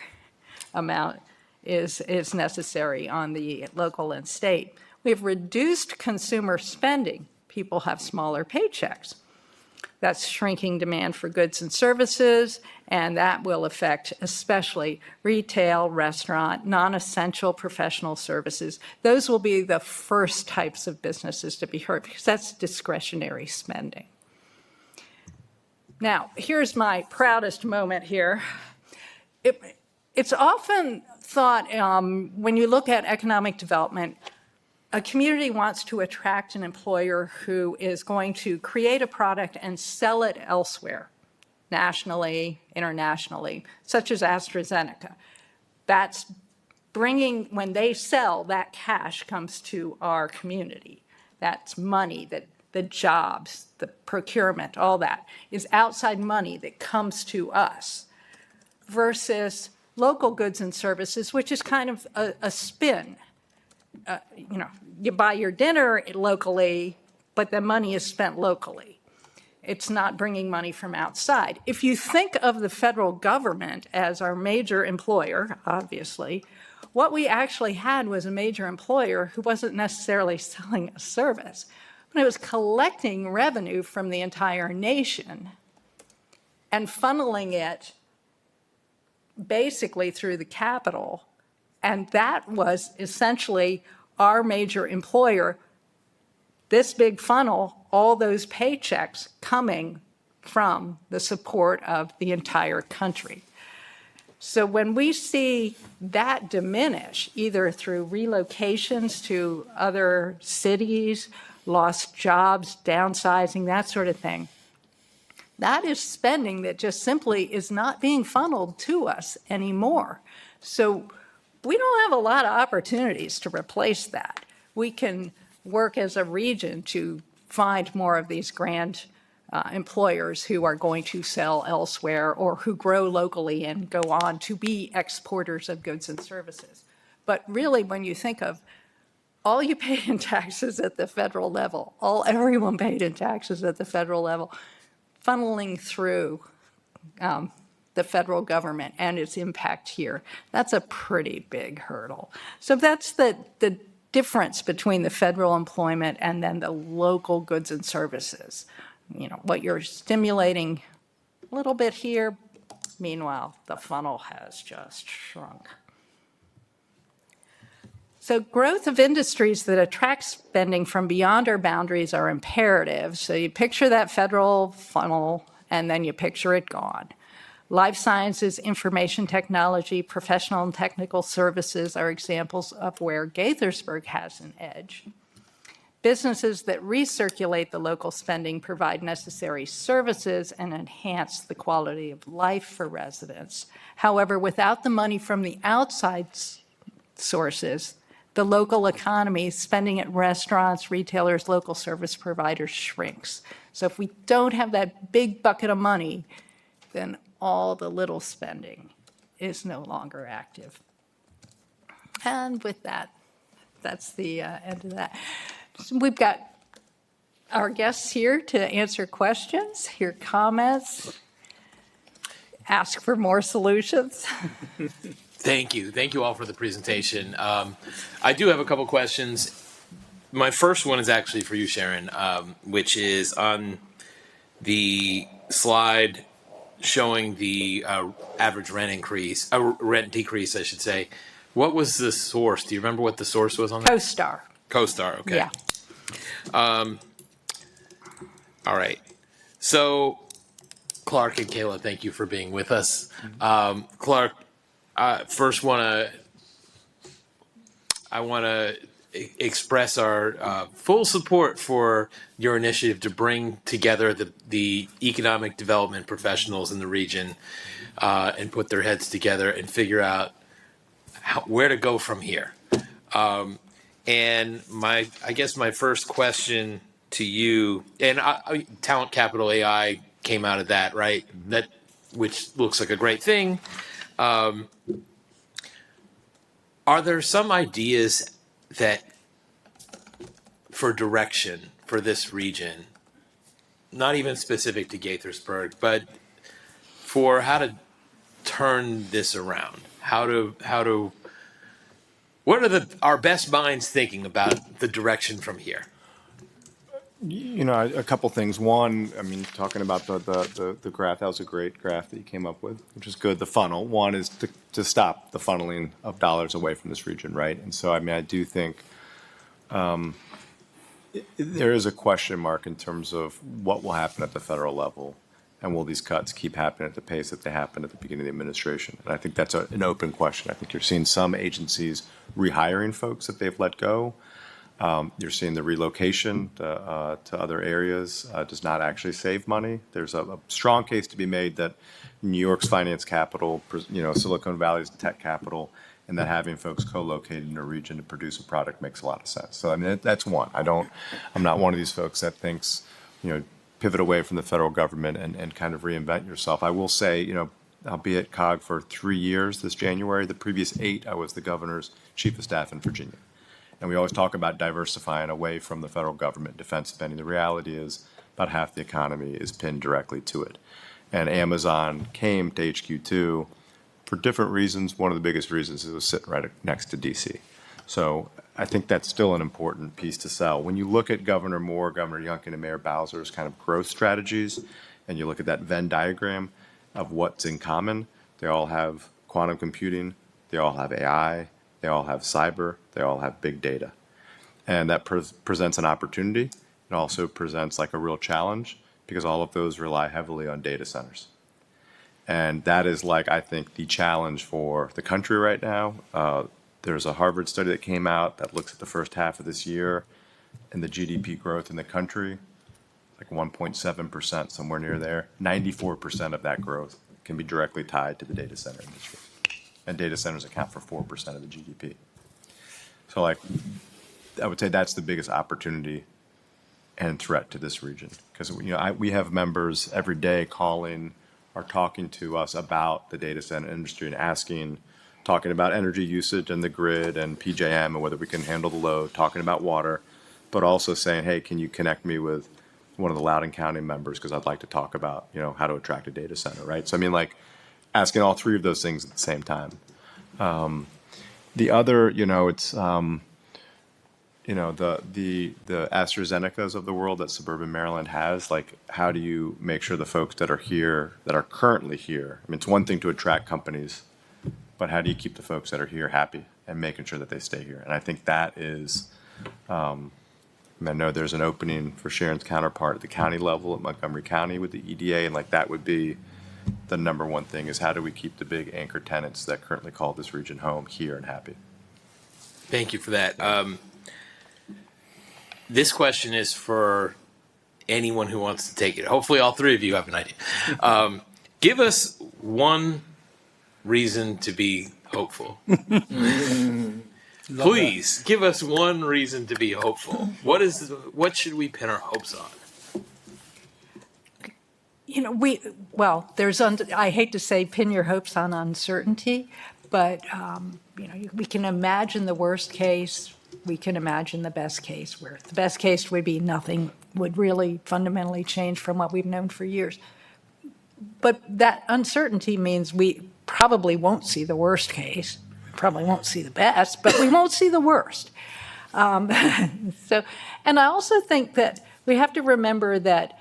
amount is necessary on the local and state. We've reduced consumer spending. People have smaller paychecks. That's shrinking demand for goods and services, and that will affect especially retail, restaurant, non-essential professional services. Those will be the first types of businesses to be hurt because that's discretionary spending. Now, here's my proudest moment here. It's often thought when you look at economic development, a community wants to attract an employer who is going to create a product and sell it elsewhere, nationally, internationally, such as AstraZeneca. That's bringing, when they sell, that cash comes to our community. That's money, the jobs, the procurement, all that is outside money that comes to us versus local goods and services, which is kind of a spin. You buy your dinner locally, but the money is spent locally. It's not bringing money from outside. If you think of the federal government as our major employer, obviously, what we actually had was a major employer who wasn't necessarily selling a service, but it was collecting revenue from the entire nation and funneling it basically through the capital. And that was essentially our major employer, this big funnel, all those paychecks coming from the support of the entire country. So when we see that diminish, either through relocations to other cities, lost jobs, downsizing, that sort of thing, that is spending that just simply is not being funneled to us anymore. So we don't have a lot of opportunities to replace that. We can work as a region to find more of these grand employers who are going to sell elsewhere or who grow locally and go on to be exporters of goods and services. But really, when you think of all you pay in taxes at the federal level, everyone paid in taxes at the federal level, funneling through the federal government and its impact here, that's a pretty big hurdle. So that's the difference between the federal employment and then the local goods and services. You know, what you're stimulating a little bit here, meanwhile, the funnel has just shrunk. So growth of industries that attract spending from beyond our boundaries are imperative. So you picture that federal funnel, and then you picture it gone. Life sciences, information technology, professional and technical services are examples of where Gaithersburg has an edge. Businesses that recirculate the local spending provide necessary services and enhance the quality of life for residents. However, without the money from the outside sources, the local economy, spending at restaurants, retailers, local service providers shrinks. So if we don't have that big bucket of money, then all the little spending is no longer active. And with that, that's the end of that. So we've got our guests here to answer questions, hear comments, ask for more solutions.
Thank you. Thank you all for the presentation. I do have a couple questions. My first one is actually for you, Sharon, which is on the slide showing the average rent decrease, I should say. What was the source? Do you remember what the source was on that?
CoStar.
CoStar, okay.
Yeah.
All right. So, Clark and Kayla, thank you for being with us. Clark, first I want to express our full support for your initiative to bring together the economic development professionals in the region and put their heads together and figure out where to go from here. And I guess my first question to you, and Talent Capital AI came out of that, right? That, which looks like a great thing. Are there some ideas that for direction for this region, not even specific to Gaithersburg, but for how to turn this around? What are our best minds thinking about the direction from here?
You know, a couple things. One, I mean, talking about the graph, that was a great graph that you came up with, which is good. The funnel. One is to stop the funneling of dollars away from this region, right? And so, I mean, I do think there is a question mark in terms of what will happen at the federal level, and will these cuts keep happening at the pace that they happened at the beginning of the administration? And I think that's an open question. I think you're seeing some agencies rehiring folks that they've let go. You're seeing the relocation to other areas does not actually save money. There's a strong case to be made that New York's finance capital, you know, Silicon Valley's tech capital, and that having folks co-located in a region to produce a product makes a lot of sense. So I mean, that's one. I'm not one of these folks that thinks, you know, pivot away from the federal government and kind of reinvent yourself. I will say, you know, I'll be at COG for 3 years this January. The previous 8, I was the governor's chief of staff in Virginia. And we always talk about diversifying away from the federal government defense spending. The reality is about half the economy is pinned directly to it. And Amazon came to HQ2 for different reasons. One of the biggest reasons is it was sitting right next to DC. So I think that's still an important piece to sell. When you look at Governor Moore, Governor Youngkin, and Mayor Bowser's kind of growth strategies, and you look at that Venn diagram of what's in common, they all have quantum computing, they all have AI, they all have cyber, they all have big data. And that presents an opportunity. It also presents like a real challenge because all of those rely heavily on data centers. And that is like, I think, the challenge for the country right now. There's a Harvard study that came out that looks at the first half of this year and the GDP growth in the country, like 1.7%, somewhere near there. 94% of that growth can be directly tied to the data center industry. And data centers account for 4% of the GDP. So like, I would say that's the biggest opportunity and threat to this region. Because, you know, we have members every day calling or talking to us about the data center industry and asking talking about energy usage and the grid and PJM and whether we can handle the load, talking about water, but also saying, hey, can you connect me with one of the Loudoun County members because I'd like to talk about, how to attract a data center, right? So I mean, like asking all three of those things at the same time. The other, it's the AstraZenecas of the world that suburban Maryland has. Like, how do you make sure the folks that are here, that are currently here? I mean, it's one thing to attract companies, but how do you keep the folks that are here happy and making sure that they stay here? And I think that is, I know there's an opening for Sharon's counterpart at the county level at Montgomery County with the EDA, and like that would be the number one thing is how do we keep the big anchor tenants that currently call this region home here and happy?
Thank you for that. This question is for anyone who wants to take it. Hopefully all three of you have an idea. Give us one reason to be hopeful. Please give us one reason to be hopeful. What should we pin our hopes on?
I hate to say pin your hopes on uncertainty, but, we can imagine the worst case. We can imagine the best case, where the best case would be nothing would really fundamentally change from what we've known for years. But that uncertainty means we probably won't see the worst case, probably won't see the best, but we won't see the worst. And I also think that we have to remember that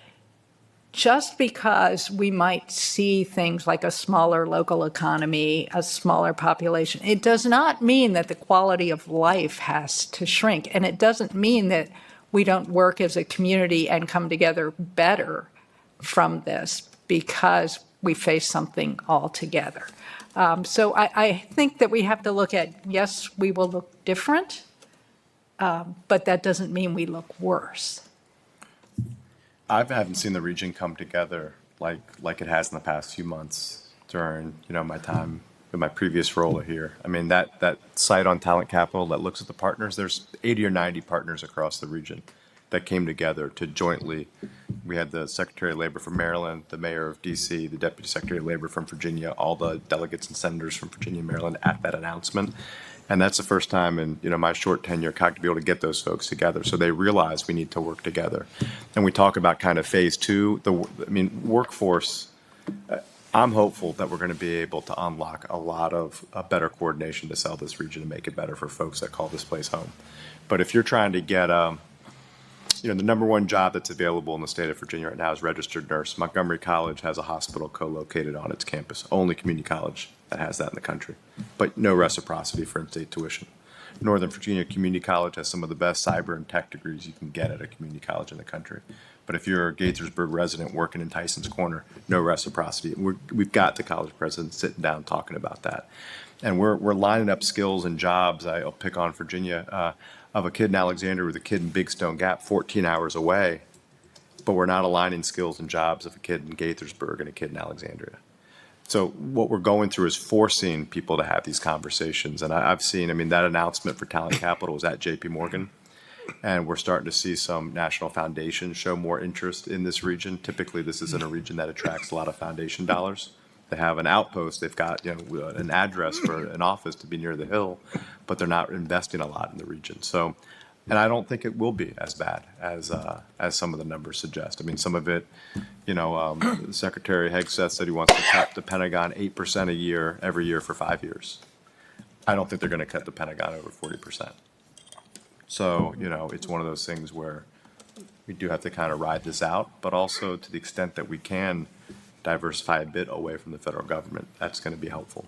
just because we might see things like a smaller local economy, a smaller population, it does not mean that the quality of life has to shrink. And it doesn't mean that we don't work as a community and come together better from this because we face something all together. So I think that we have to look at, yes, we will look different, but that doesn't mean we look worse.
I haven't seen the region come together like it has in the past few months during, my time in my previous role here. I mean, that site on Talent Capital that looks at the partners, there's 80 or 90 partners across the region that came together to jointly, we had the Secretary of Labor from Maryland, the Mayor of DC, the Deputy Secretary of Labor from Virginia, all the delegates and senators from Virginia and Maryland at that announcement. And that's the first time in my short tenure at COG to be able to get those folks together. So they realize we need to work together. And we talk about kind of phase two. Workforce. I'm hopeful that we're going to be able to unlock a lot of better coordination to sell this region and make it better for folks that call this place home. But if you're trying to get the number one job that's available in the state of Virginia right now is registered nurse. Montgomery College has a hospital co-located on its campus. Only community college that has that in the country, but no reciprocity for in-state tuition. Northern Virginia Community College has some of the best cyber and tech degrees you can get at a community college in the country. But if you're a Gaithersburg resident working in Tyson's Corner, no reciprocity. We've got the college presidents sitting down talking about that. And we're lining up skills and jobs. I'll pick on Virginia, of a kid in Alexandria with a kid in Big Stone Gap, 14 hours away, but we're not aligning skills and jobs of a kid in Gaithersburg and a kid in Alexandria. So what we're going through is forcing people to have these conversations. And I've seen, that announcement for Talent Capital was at JP Morgan. And we're starting to see some national foundations show more interest in this region. Typically, this isn't a region that attracts a lot of foundation dollars. They have an outpost. They've got an address for an office to be near the Hill, but they're not investing a lot in the region. So, and I don't think it will be as bad as some of the numbers suggest. Some of it, Secretary Hegseth said he wants to cut the Pentagon 8% a year every year for 5 years. I don't think they're going to cut the Pentagon over 40%. So, it's one of those things where we do have to kind of ride this out, but also to the extent that we can diversify a bit away from the federal government, that's going to be helpful.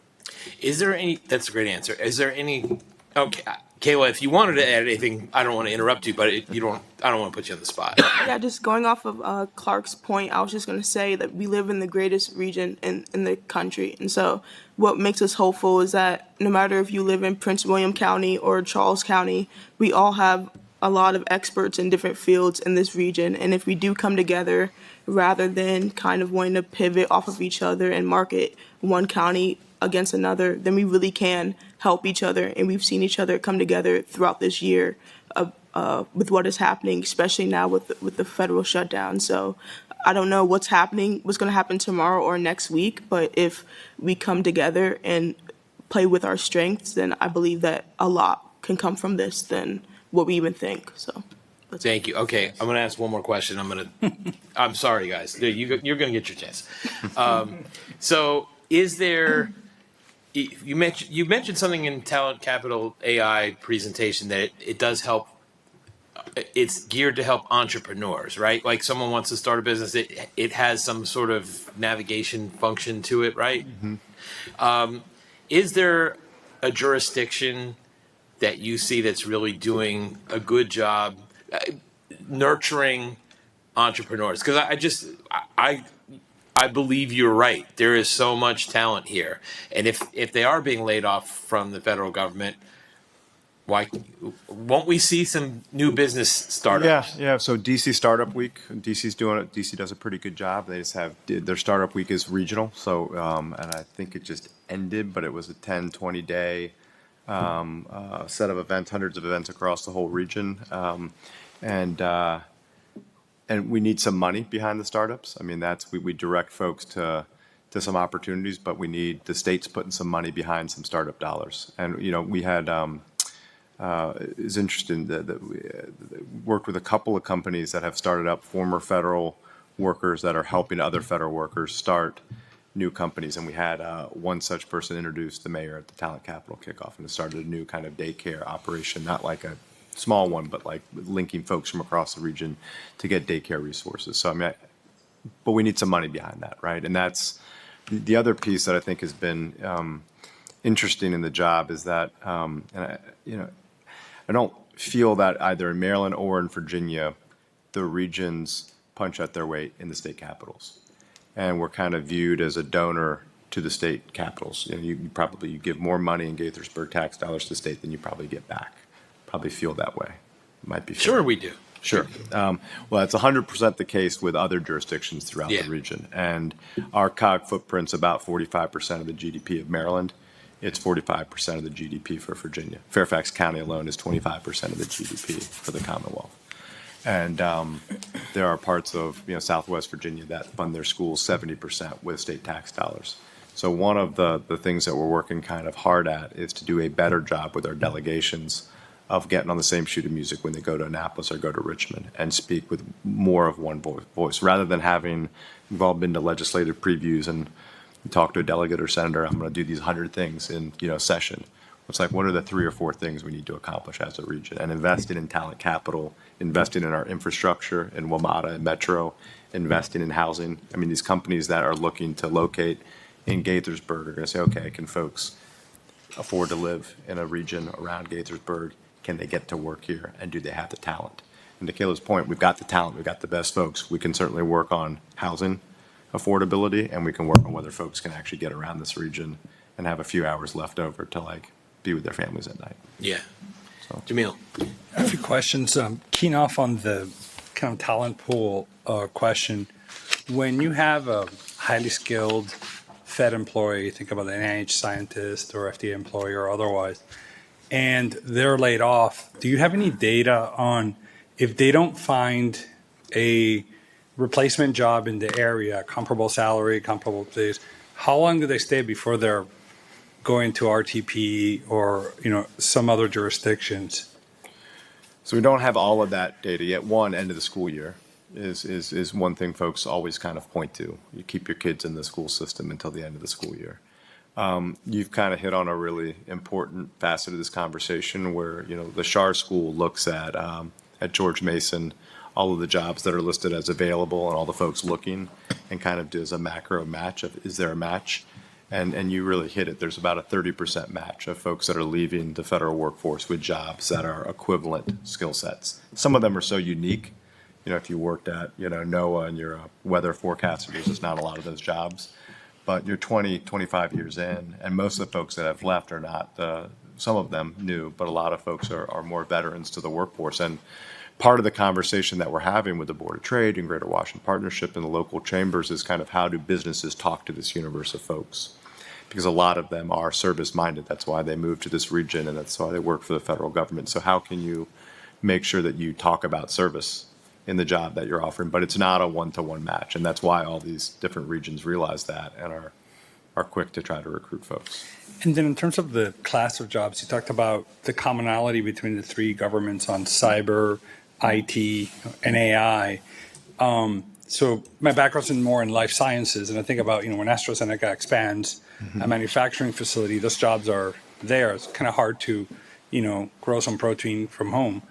Is there any, that's a great answer. Is there any, okay, Kayla, if you wanted to add anything, I don't want to interrupt you, but I don't want to put you on the spot.
Yeah, just going off of Clark's point, I was just going to say that we live in the greatest region in the country. And so what makes us hopeful is that no matter if you live in Prince William County or Charles County, we all have a lot of experts in different fields in this region. And if we do come together, rather than kind of wanting to pivot off of each other and market one county against another, then we really can help each other. And we've seen each other come together throughout this year with what is happening, especially now with the federal shutdown. So I don't know what's going to happen tomorrow or next week, but if we come together and play with our strengths, then I believe that a lot can come from this than what we even think. So that's
Thank you. Okay, I'm going to ask one more question. I'm sorry, guys. You're going to get your chance. So, is there? You mentioned something in Talent Capital AI presentation that it does help. It's geared to help entrepreneurs, right? Like someone wants to start a business, it has some sort of navigation function to it, right? Is there a jurisdiction that you see that's really doing a good job nurturing entrepreneurs? Because I believe you're right. There is so much talent here, and if they are being laid off from the federal government, why won't we see some new business startups?
Yeah. So DC Startup Week, DC's doing it. DC does a pretty good job. They just have their Startup Week is regional. So, and I think it just ended, but it was a 10, 20-day set of events, hundreds of events across the whole region. And we need some money behind the startups. I mean, we direct folks to some opportunities, but we need the states putting some money behind some startup dollars. And, we had, is interesting that we worked with a couple of companies that have started up, former federal workers that are helping other federal workers start new companies. And we had one such person introduce the mayor at the Talent Capital kickoff, and it started a new kind of daycare operation, not like a small one, but like linking folks from across the region to get daycare resources. So, I mean, but we need some money behind that, right? And that's the other piece that I think has been interesting in the job is that, I don't feel that either in Maryland or in Virginia, the regions punch at their weight in the state capitals. And we're kind of viewed as a donor to the state capitals. You give more money in Gaithersburg tax dollars to the state than you probably get back. Probably feel that way. Might be fair.
Sure, we do.
Sure. Well, that's 100% the case with other jurisdictions throughout the region. And our COG footprint's about 45% of the GDP of Maryland. It's 45% of the GDP for Virginia. Fairfax County alone is 25% of the GDP for the Commonwealth. And there are parts of Southwest Virginia that fund their schools 70% with state tax dollars. So one of the things that we're working kind of hard at is to do a better job with our delegations of getting on the same sheet of music when they go to Annapolis or go to Richmond and speak with more of one voice, rather than we've all been to legislative previews and talk to a delegate or senator, I'm going to do these 100 things in session. It's like, what are the 3 or 4 things we need to accomplish as a region? And investing in talent capital, investing in our infrastructure, in WMATA and Metro, investing in housing. I mean, these companies that are looking to locate in Gaithersburg are going to say, okay, can folks afford to live in a region around Gaithersburg? Can they get to work here? And do they have the talent? And to Kayla's point, we've got the talent, we've got the best folks. We can certainly work on housing affordability, and we can work on whether folks can actually get around this region and have a few hours left over to be with their families at night.
Yeah.
So.
Jamil.
I have a few questions. Keying off on the kind of talent pool question. When you have a highly skilled Fed employee, think about an NIH scientist or FDA employee or otherwise, and they're laid off, do you have any data on if they don't find a replacement job in the area, comparable salary, comparable days, how long do they stay before they're going to RTP or some other jurisdictions?
So we don't have all of that data yet. One, end of the school year is one thing folks always kind of point to. You keep your kids in the school system until the end of the school year. You've kind of hit on a really important facet of this conversation where the Schar School looks at George Mason, all of the jobs that are listed as available and all the folks looking, and kind of does a macro match of, is there a match? And you really hit it. There's about a 30% match of folks that are leaving the federal workforce with jobs that are equivalent skill sets. Some of them are so unique. If you worked at, NOAA and you're a weather forecaster, there's just not a lot of those jobs. But you're 20, 25 years in, and most of the folks that have left are not, some of them new, but a lot of folks are more veterans to the workforce. And part of the conversation that we're having with the Board of Trade and Greater Washington Partnership and the local chambers is kind of how do businesses talk to this universe of folks? Because a lot of them are service-minded. That's why they moved to this region, and that's why they work for the federal government. So how can you make sure that you talk about service in the job that you're offering? But it's not a one-to-one match, and that's why all these different regions realize that and are are quick to try to recruit folks.
And then in terms of the class of jobs, you talked about the commonality between the three governments on cyber, IT, and AI. So my background's more in life sciences, and I think about, when AstraZeneca expands a manufacturing facility, those jobs are there. It's kind of hard to, grow some protein from home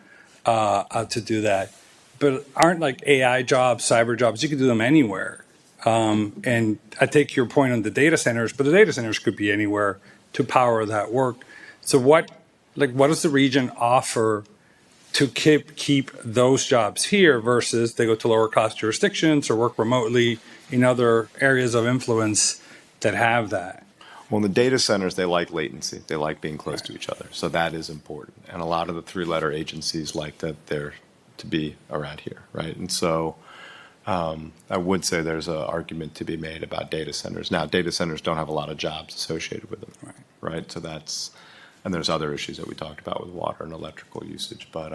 to do that. But aren't like AI jobs, cyber jobs, you can do them anywhere. And I take your point on the data centers, but the data centers could be anywhere to power that work. So what does the region offer to keep those jobs here versus they go to lower cost jurisdictions or work remotely in other areas of influence that have that?
Well, in the data centers, they like latency. They like being close to each other. So that is important. And a lot of the three-letter agencies like that they're to be around here, right? And so I would say there's an argument to be made about data centers. Now, data centers don't have a lot of jobs associated with them, right? So and there's other issues that we talked about with water and electrical usage. But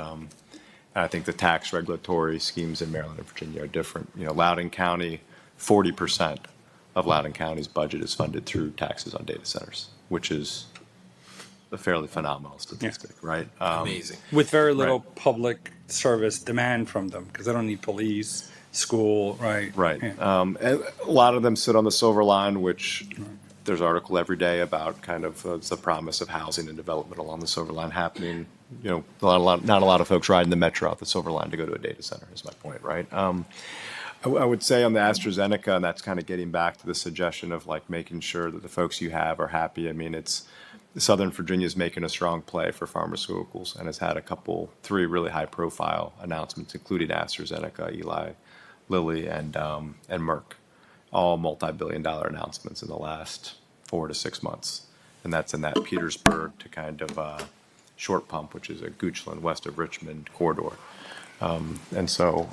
I think the tax regulatory schemes in Maryland and Virginia are different. Loudoun County, 40% of Loudoun County's budget is funded through taxes on data centers, which is a fairly phenomenal statistic, right?
Amazing.
With very little public service demand from them because they don't need police, school, right?
Right.
Yeah.
And a lot of them sit on the Silver Line, which there's article every day about kind of the promise of housing and development along the Silver Line happening. Not a lot of folks riding the metro off the Silver Line to go to a data center is my point, right? I would say on the AstraZeneca, and that's kind of getting back to the suggestion of like making sure that the folks you have are happy. I mean, Southern Virginia is making a strong play for pharmaceuticals and has had three really high-profile announcements, including AstraZeneca, Eli Lilly, and Merck, all multi-billion-dollar announcements in the last 4 to 6 months. And that's in that Petersburg to kind of Short Pump, which is a Goochland, west of Richmond corridor. And so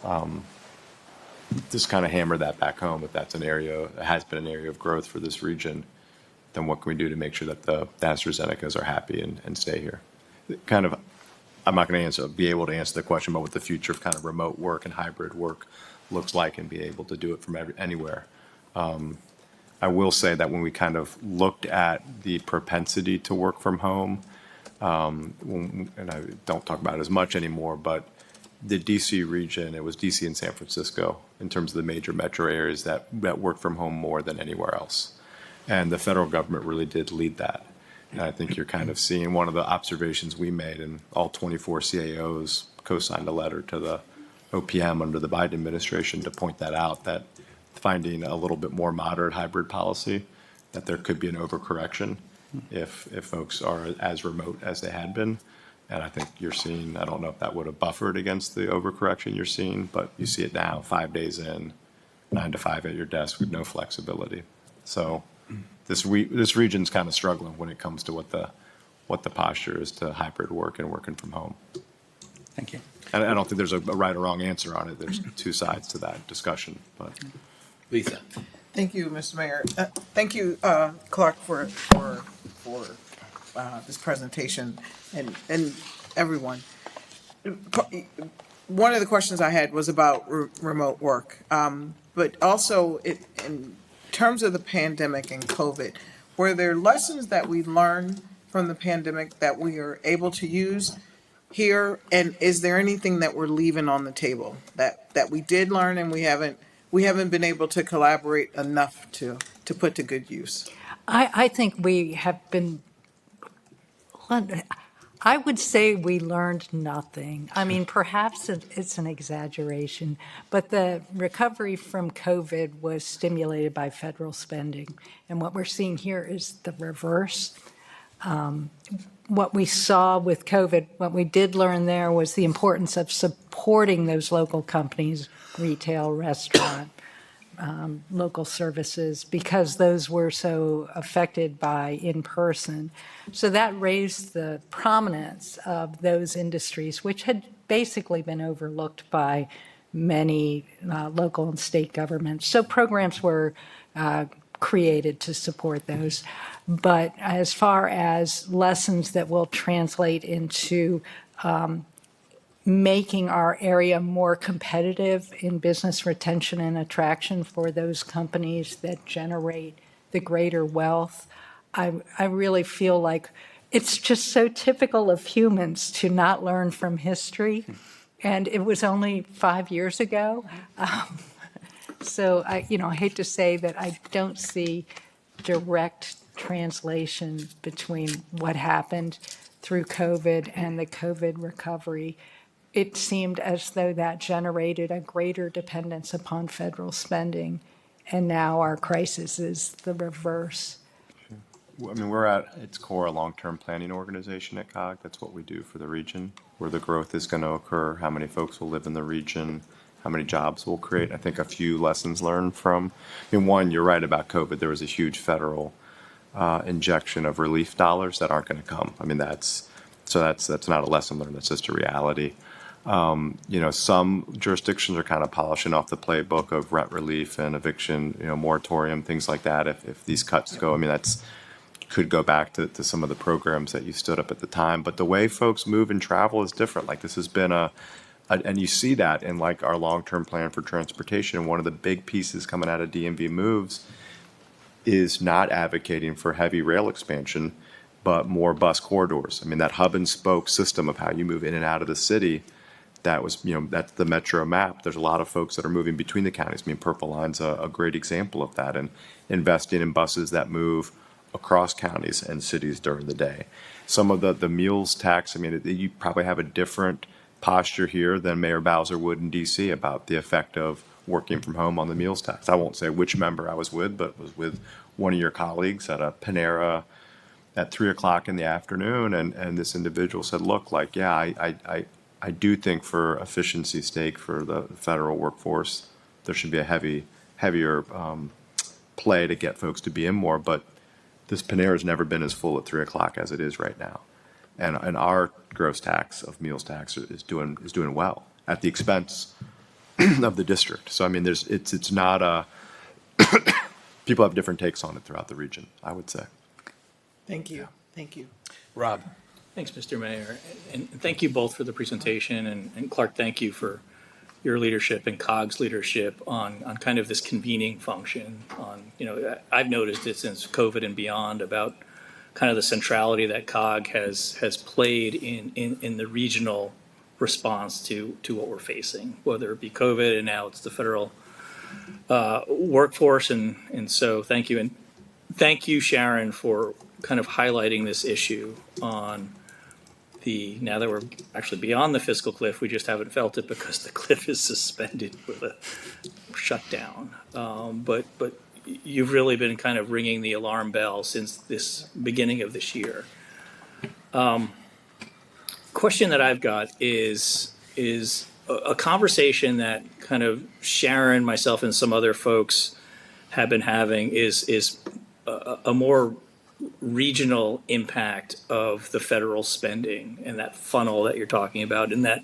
just kind of hammer that back home, if that's has been an area of growth for this region, then what can we do to make sure that the AstraZenecas are happy and stay here? I'm not going to be able to answer the question about what the future of kind of remote work and hybrid work looks like and be able to do it from anywhere. I will say that when we kind of looked at the propensity to work from home, and I don't talk about it as much anymore, but the DC region, it was DC and San Francisco in terms of the major metro areas that work from home more than anywhere else. And the federal government really did lead that. And I think you're kind of seeing one of the observations we made, and all 24 CAOs co-signed a letter to the OPM under the Biden administration to point that out, that finding a little bit more moderate hybrid policy, that there could be an overcorrection if folks are as remote as they had been. And I think you're seeing, I don't know if that would have buffered against the overcorrection you're seeing, but you see it now, 5 days in, 9 to 5 at your desk with no flexibility. So this region's kind of struggling when it comes to what the posture is to hybrid work and working from home.
Thank you.
And I don't think there's a right or wrong answer on it. There's two sides to that discussion. But
Lisa.
Thank you, Mr. Mayor. Thank you, Clark, for this presentation and everyone. One of the questions I had was about remote work, but also in terms of the pandemic and COVID, were there lessons that we learned from the pandemic that we are able to use here? And is there anything that we're leaving on the table that we did learn and we haven't been able to collaborate enough to put to good use?
I think we have been, I would say we learned nothing. I mean, perhaps it's an exaggeration, but the recovery from COVID was stimulated by federal spending. And what we're seeing here is the reverse. What we saw with COVID, what we did learn there was the importance of supporting those local companies, retail, restaurant, local services, because those were so affected by in-person. So that raised the prominence of those industries, which had basically been overlooked by many local and state governments. So programs were created to support those. But as far as lessons that will translate into making our area more competitive in business retention and attraction for those companies that generate the the greater wealth. I really feel like it's just so typical of humans to not learn from history. And it was only 5 years ago. So I hate to say that I don't see direct translation between what happened through COVID and the COVID recovery. It seemed as though that generated a greater dependence upon federal spending, and now our crisis is the reverse.
I mean, we're at its core a long-term planning organization at COG. That's what we do for the region, where the growth is going to occur, how many folks will live in the region, how many jobs we'll create. I think a few lessons learned from, one, you're right about COVID. There was a huge federal injection of relief dollars that aren't going to come. I mean, that's not a lesson learned. That's just a reality. Some jurisdictions are kind of polishing off the playbook of rent relief and eviction, moratorium, things like that. If these cuts go, I mean, could go back to some of the programs that you stood up at the time. But the way folks move and travel is different. Like this has been and you see that in like our long-term plan for transportation. One of the big pieces coming out of DMV Moves is not advocating for heavy rail expansion, but more bus corridors. I mean, that hub and spoke system of how you move in and out of the city, that's the metro map. There's a lot of folks that are moving between the counties. I mean, Purple Line's a great example of that, and investing in buses that move across counties and cities during the day. Some of the meals tax, I mean, you probably have a different posture here than Mayor Bowser would in DC about the effect of working from home on the meals tax. I won't say which member I was with, but was with one of your colleagues at a Panera at 3:00 in the afternoon, and this individual said, look, like, yeah, I do think for efficiency's sake for the federal workforce, there should be a heavier play to get folks to be in more, but this Panera has never been as full at 3:00 as it is right now. And our gross tax of meals tax is doing well at the expense of the district. So I mean, it's not people have different takes on it throughout the region, I would say.
Thank you. Thank you.
Rob.
Thanks, Mr. Mayor. And thank you both for the presentation. And Clark, thank you for your leadership and COG's leadership on kind of this convening function on, I've noticed it since COVID and beyond about kind of the centrality that COG has played in the regional response to what we're facing, whether it be COVID and now it's the federal workforce. And so thank you. And thank you, Sharon, for kind of highlighting this issue on now that we're actually beyond the fiscal cliff, we just haven't felt it because the cliff is suspended with a shutdown. But you've really been kind of ringing the alarm bell since this beginning of this year. Question that I've got is a conversation that kind of Sharon, myself, and some other folks have been having is a more regional impact of the federal spending and that funnel that you're talking about, and that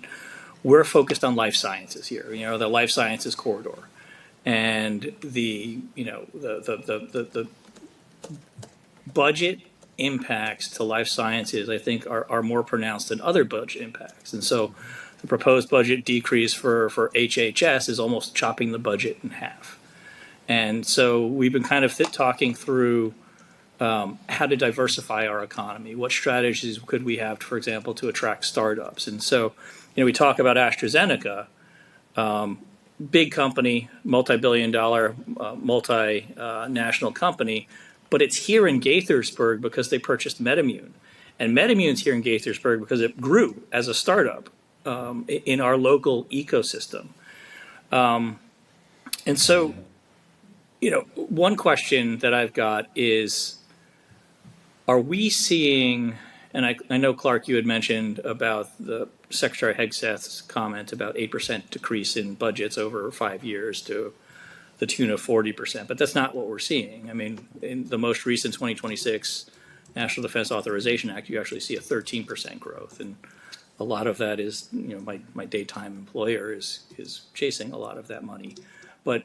we're focused on life sciences here, the life sciences corridor, and the budget impacts to life sciences, I think, are more pronounced than other budget impacts. And so the proposed budget decrease for HHS is almost chopping the budget in half. And so we've been kind of talking through how to diversify our economy. What strategies could we have, for example, to attract startups? And so, we talk about AstraZeneca, big company, multi-billion-dollar, multinational company, but it's here in Gaithersburg because they purchased MedImmune. And MedImmune's here in Gaithersburg because it grew as a startup in our local ecosystem. And so, one question that I've got is, are we seeing, and I know, Clark, you had mentioned about the Secretary Hegseth's comment about 8% decrease in budgets over 5 years to the tune of 40%, but that's not what we're seeing. I mean, in the most recent 2026 National Defense Authorization Act, you actually see a 13% growth, and a lot of that is, my daytime employer is chasing a lot of that money. But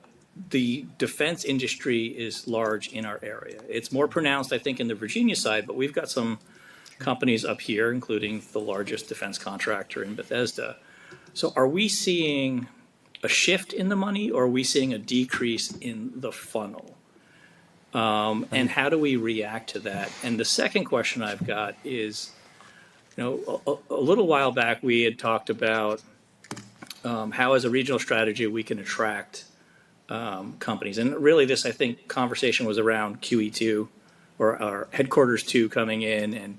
the defense industry is large in our area. It's more pronounced, I think, in the Virginia side, but we've got some companies up here, including the largest defense contractor in Bethesda. So are we seeing a shift in the money, or are we seeing a decrease in the funnel? And how do we react to that? And the second question I've got is, a little while back, we had talked about how as a regional strategy, we can attract companies. And really this, I think, conversation was around QE2 or our headquarters 2 coming in, and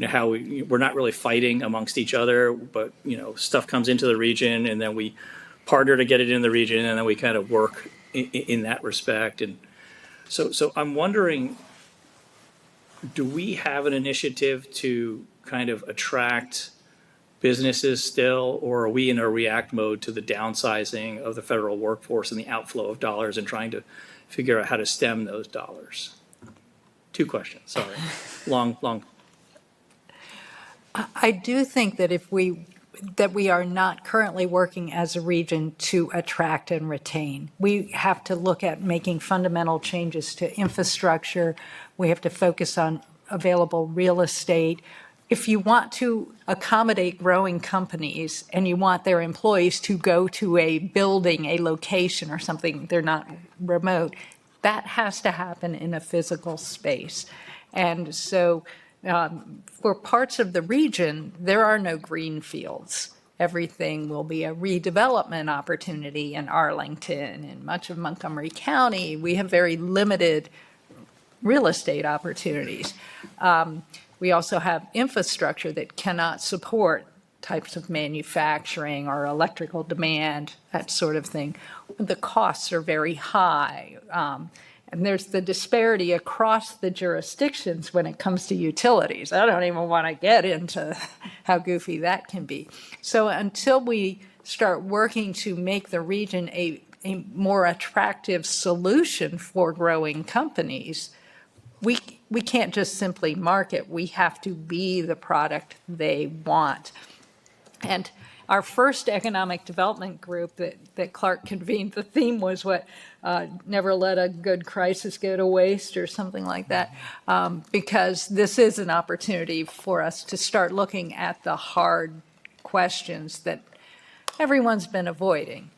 how we're not really fighting amongst each other, but stuff comes into the region and then we partner to get it in the region, and then we kind of work in that respect. And so I'm wondering, do we have an initiative to kind of attract businesses still, or are we in a react mode to the downsizing of the federal workforce and the outflow of dollars and trying to figure out how to stem those dollars? 2 questions, sorry. Long.
I do think that that we are not currently working as a region to attract and retain. We have to look at making fundamental changes to infrastructure. We have to focus on available real estate. If you want to accommodate growing companies and you want their employees to go to a building, a location or something, they're not remote, that has to happen in a physical space. And so for parts of the region, there are no green fields. Everything will be a redevelopment opportunity in Arlington and much of Montgomery County. We have very limited real estate opportunities. We also have infrastructure that cannot support types of manufacturing or electrical demand, that sort of thing. The costs are very high. And there's the disparity across the jurisdictions when it comes to utilities. I don't even want to get into how goofy that can be. So until we start working to make the region a more attractive solution for growing companies, we can't just simply market. We have to be the product they want. And our first economic development group that Clark convened, the theme was never let a good crisis go to waste or something like that, because this is an opportunity for us to start looking at the hard questions that everyone's been avoiding,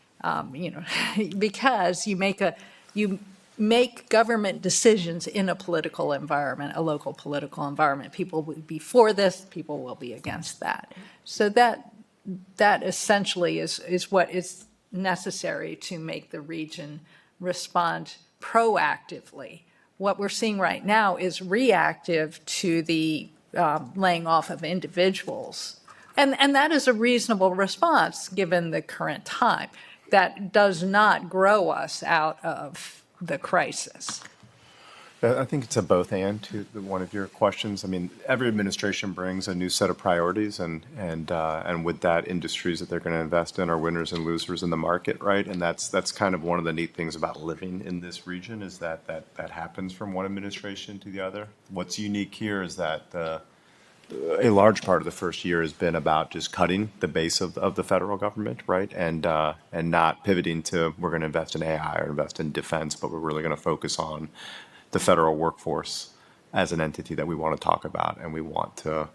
because you make government decisions in a political environment, a local political environment. People will be for this, people will be against that. So that essentially is what is necessary to make the region respond proactively. What we're seeing right now is reactive to the laying off of individuals. And that is a reasonable response given the current time. That does not grow us out of the crisis.
I think it's a both and to one of your questions. I mean, every administration brings a new set of priorities, and with that, industries that they're going to invest in are winners and losers in the market, right? And that's kind of one of the neat things about living in this region is that happens from one administration to the other. What's unique here is that a large part of the first year has been about just cutting the base of the federal government, right? And not pivoting to we're going to invest in AI or invest in defense, but we're really going to focus on the federal workforce as an entity that we want to talk about, and we want to.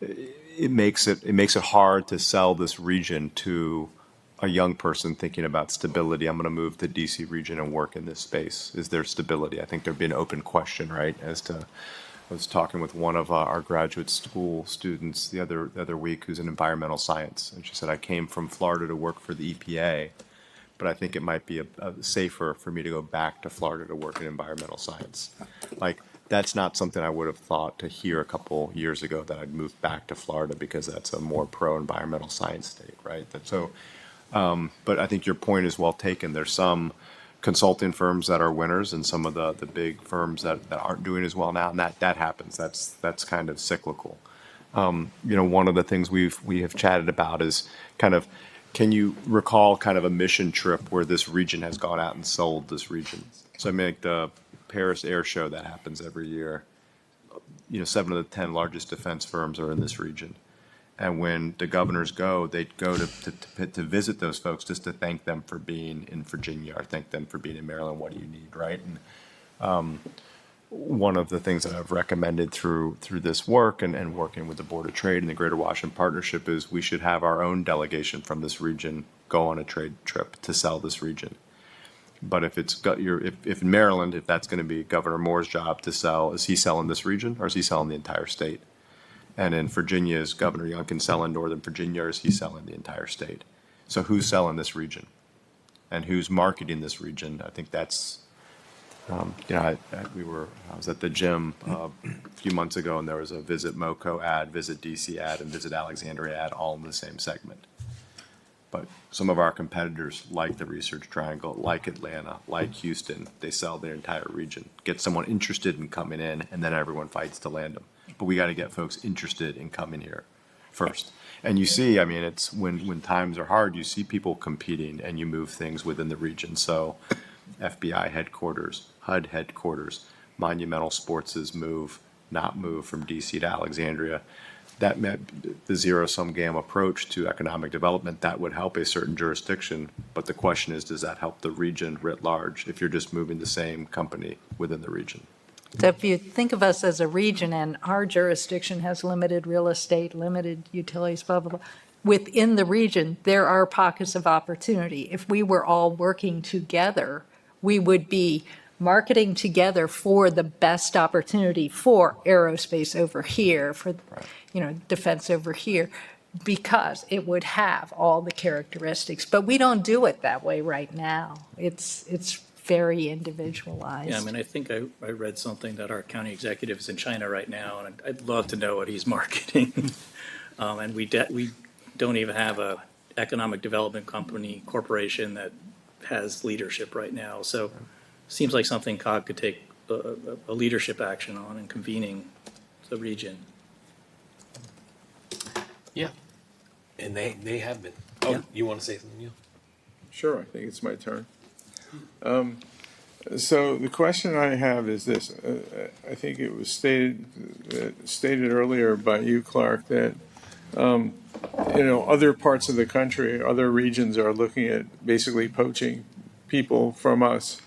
It makes it hard to sell this region to a young person thinking about stability. I'm going to move to DC region and work in this space. Is there stability? I think there'd be an open question, right? As to, I was talking with one of our graduate school students the other week who's in environmental science, and she said, I came from Florida to work for the EPA, but I think it might be safer for me to go back to Florida to work in environmental science. Like, that's not something I would have thought to hear a couple years ago, that I'd move back to Florida because that's a more pro-environmental science state, right? But I think your point is well taken. There's some consulting firms that are winners and some of the big firms that aren't doing as well now, and that happens. That's kind of cyclical. One of the things we have chatted about is kind of, can you recall kind of a mission trip where this region has gone out and sold this region? So I mean, like the Paris Air Show that happens every year, 7 of the 10 largest defense firms are in this region. And when the governors go, they go to visit those folks just to thank them for being in Virginia or thank them for being in Maryland. What do you need, right? And one of the things that I've recommended through this work and working with the Board of Trade and the Greater Washington Partnership is we should have our own delegation from this region go on a trade trip to sell this region. But if it's got if in Maryland, if that's going to be Governor Moore's job to sell, is he selling this region or is he selling the entire state? And in Virginia, is Governor Youngkin selling Northern Virginia or is he selling the entire state? So who's selling this region? And who's marketing this region? I think that's, I was at the gym a few months ago and there was a Visit MoCo ad, Visit DC ad, and Visit Alexandria ad all in the same segment. But some of our competitors, like the Research Triangle, like Atlanta, like Houston, they sell their entire region. Get someone interested in coming in, and then everyone fights to land them. But we got to get folks interested in coming here first. And you see, I mean, it's when times are hard, you see people competing, and you move things within the region. So FBI headquarters, HUD headquarters, Monumental Sports' not move from DC to Alexandria. That meant the zero-sum game approach to economic development, that would help a certain jurisdiction. But the question is, does that help the region writ large if you're just moving the same company within the region?
So if you think of us as a region and our jurisdiction has limited real estate, limited utilities, blah, blah, blah, within the region, there are pockets of opportunity. If we were all working together, we would be marketing together for the best opportunity for aerospace over here, for, defense over here, because it would have all the characteristics. But we don't do it that way right now. It's very individualized.
Yeah, I mean, I think I read something that our county executive is in China right now, and I'd love to know what he's marketing. And we don't even have a economic development corporation that has leadership right now. So seems like something COG could take a leadership action on in convening the region.
Yeah. And they have been. Oh,
Yeah.
You want to say something, Neil?
Sure, I think it's my turn. So the question I have is this. I think it was stated earlier by you, Clark, that other parts of the country, other regions are looking at basically poaching people from us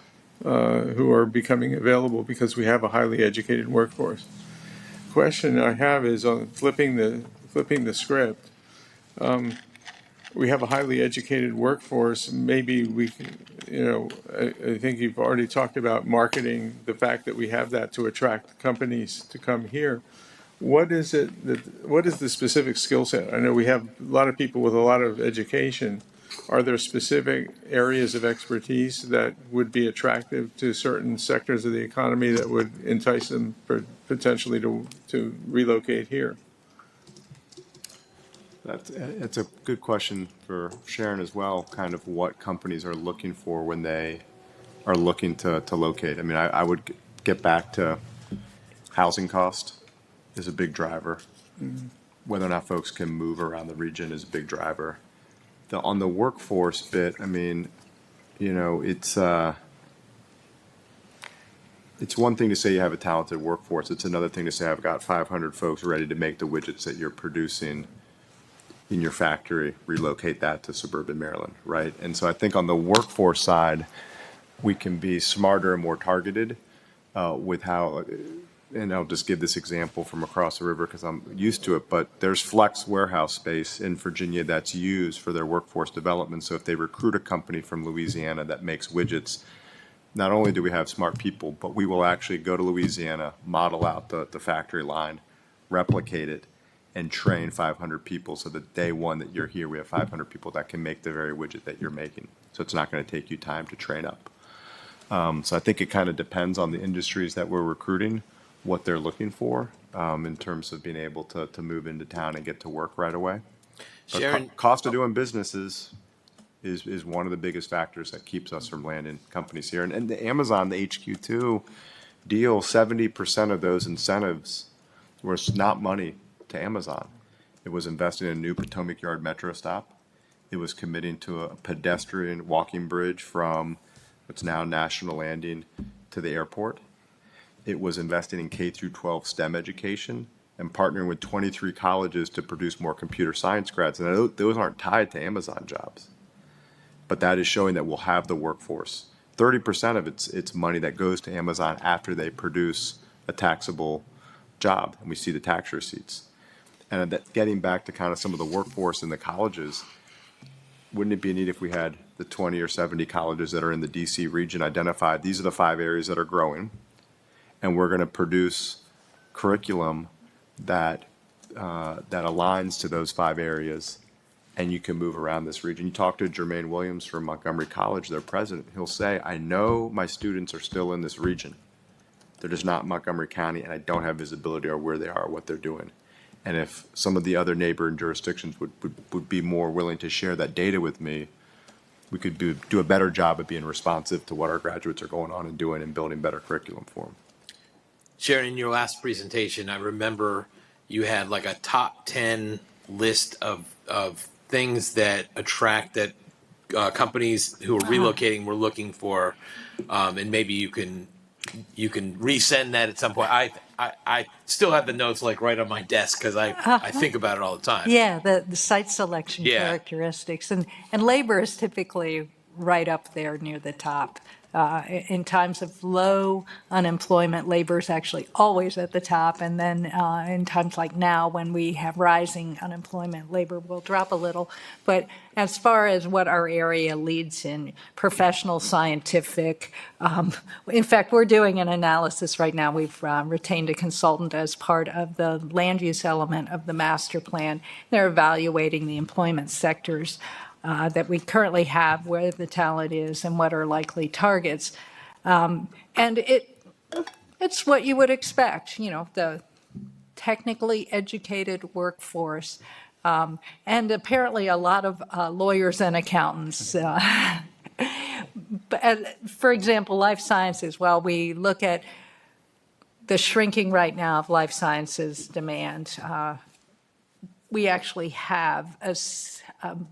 who are becoming available because we have a highly educated workforce. Question I have is on flipping the script. We have a highly educated workforce. Maybe we can, I think you've already talked about marketing the fact that we have that to attract companies to come here. What is the specific skill set? I know we have a lot of people with a lot of education. Are there specific areas of expertise that would be attractive to certain sectors of the economy that would entice them potentially to relocate here?
That's a good question for Sharon as well, kind of what companies are looking for when they are looking to locate. I mean, I would get back to housing cost is a big driver. Mm-hmm. Whether or not folks can move around the region is a big driver. On the workforce bit, I mean, it's one thing to say you have a talented workforce. It's another thing to say I've got 500 folks ready to make the widgets that you're producing in your factory, relocate that to suburban Maryland, right? And so I think on the workforce side, we can be smarter and more targeted with how, and I'll just give this example from across the river because I'm used to it, but there's flex warehouse space in Virginia that's used for their workforce development. So if they recruit a company from Louisiana that makes widgets, not only do we have smart people, but we will actually go to Louisiana, model out the factory line, replicate it, and train 500 people so that day one that you're here, we have 500 people that can make the very widget that you're making. So it's not going to take you time to train up. So I think it kind of depends on the industries that we're recruiting, what they're looking for in terms of being able to move into town and get to work right away. But
Sharon,
cost of doing business is one of the biggest factors that keeps us from landing companies here. And the Amazon, the HQ2 deal, 70% of those incentives were not money to Amazon. It was investing in a new Potomac Yard Metro stop. It was committing to a pedestrian walking bridge from what's now National Landing to the airport. It was investing in K through 12 STEM education and partnering with 23 colleges to produce more computer science grads. And those aren't tied to Amazon jobs. But that is showing that we'll have the workforce. 30% of it's money that goes to Amazon after they produce a taxable job, and we see the tax receipts. And that getting back to kind of some of the workforce in the colleges, wouldn't it be neat if we had the 20 or 70 colleges that are in the DC region, identified these are the 5 areas that are growing, and we're going to produce curriculum that aligns to those 5 areas, and you can move around this region. You talk to Jermaine Williams from Montgomery College, their president, he'll say, I know my students are still in this region. They're just not in Montgomery County, and I don't have visibility on where they are, what they're doing. And if some of the other neighboring jurisdictions would be more willing to share that data with me, we could do a better job of being responsive to what our graduates are going on and doing and building better curriculum for them.
Sharon, in your last presentation, I remember you had like a top 10 list of things that attract that companies who are relocating were looking for, and maybe you can resend that at some point. I still have the notes like right on my desk because I think about it all the time.
Yeah, the site selection
Yeah.
characteristics. And labor is typically right up there near the top. In times of low unemployment, labor is actually always at the top. And then in times like now, when we have rising unemployment, labor will drop a little. But as far as what our area leads in, professional, scientific, in fact, we're doing an analysis right now. We've retained a consultant as part of the land use element of the master plan. They're evaluating the employment sectors that we currently have, where the talent is, and what are likely targets. And it's what you would expect, the technically educated workforce, and apparently a lot of lawyers and accountants. For example, life sciences, while we look at the shrinking right now of life sciences demand, we actually have a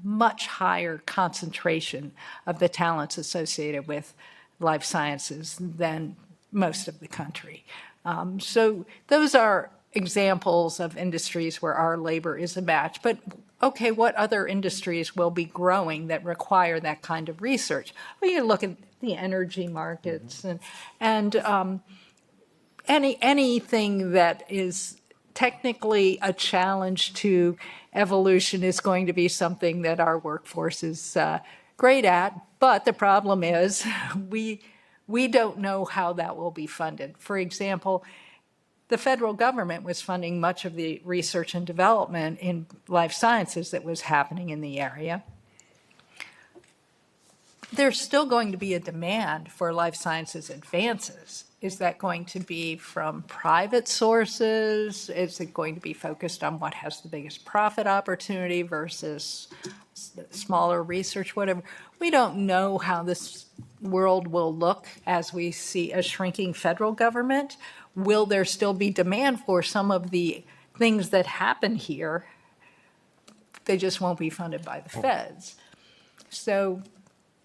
much higher concentration of the talents associated with life sciences than most of the country. So those are examples of industries where our labor is a match. But okay, what other industries will be growing that require that kind of research? Well, you look at the energy markets and anything that is technically a challenge to evolution is going to be something that our workforce is great at. But the problem is we don't know how that will be funded. For example, the federal government was funding much of the research and development in life sciences that was happening in the area. There's still going to be a demand for life sciences advances. Is that going to be from private sources? Is it going to be focused on what has the biggest profit opportunity versus smaller research, whatever? We don't know how this world will look as we see a shrinking federal government. Will there still be demand for some of the things that happen here? They just won't be funded by the feds. So,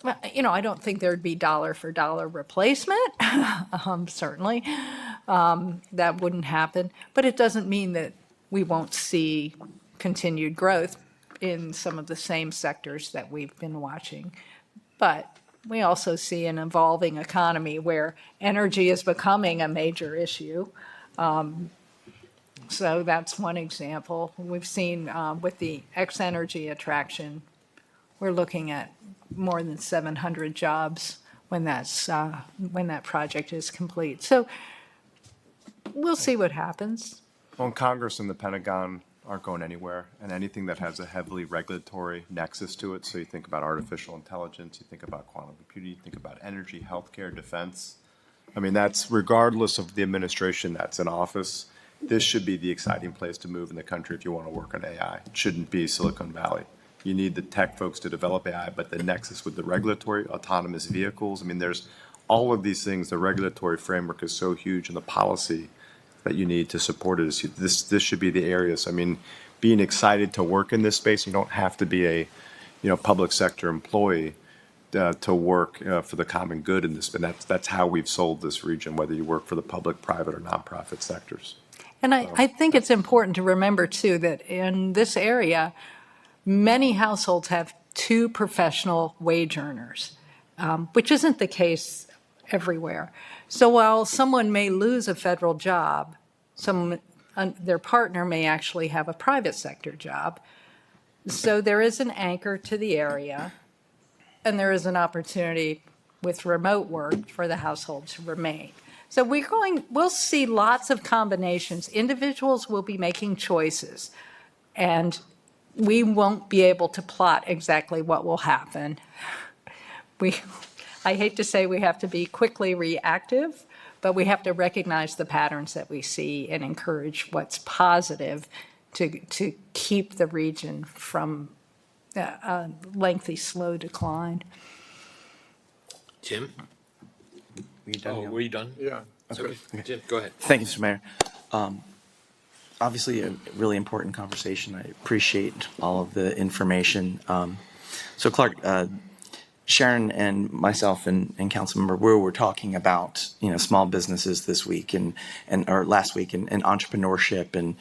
I don't think there'd be dollar for dollar replacement, certainly. That wouldn't happen. But it doesn't mean that we won't see continued growth in some of the same sectors that we've been watching. But we also see an evolving economy where energy is becoming a major issue. So that's one example. We've seen with the X-Energy attraction, we're looking at more than 700 jobs when that project is complete. So we'll see what happens.
Well, Congress and the Pentagon aren't going anywhere, and anything that has a heavily regulatory nexus to it, so you think about artificial intelligence, you think about quantum computing, you think about energy, healthcare, defense. I mean, that's regardless of the administration that's in office, this should be the exciting place to move in the country if you want to work on AI. It shouldn't be Silicon Valley. You need the tech folks to develop AI, but the nexus with the regulatory, autonomous vehicles, I mean, there's all of these things. The regulatory framework is so huge, and the policy that you need to support it is this should be the areas. I mean, being excited to work in this space, you don't have to be a public sector employee to work for the common good in this. And that's how we've sold this region, whether you work for the public, private, or nonprofit sectors.
And I think it's important to remember, too, that in this area, many households have 2 professional wage earners, which isn't the case everywhere. So while someone may lose a federal job, their partner may actually have a private sector job. So there is an anchor to the area. and there is an opportunity with remote work for the household to remain. So we'll see lots of combinations. Individuals will be making choices, and we won't be able to plot exactly what will happen. I hate to say we have to be quickly reactive, but we have to recognize the patterns that we see and encourage what's positive to keep the region from a lengthy, slow decline.
Jim?
Were you done,
Oh,
Neil?
were you done?
Yeah.
Okay. Jim, go ahead.
Thank you, Mr. Mayor. Obviously, a really important conversation. I appreciate all of the information. So, Clark, Sharon and myself and Councilmember Wu were talking about small businesses this week or last week and entrepreneurship and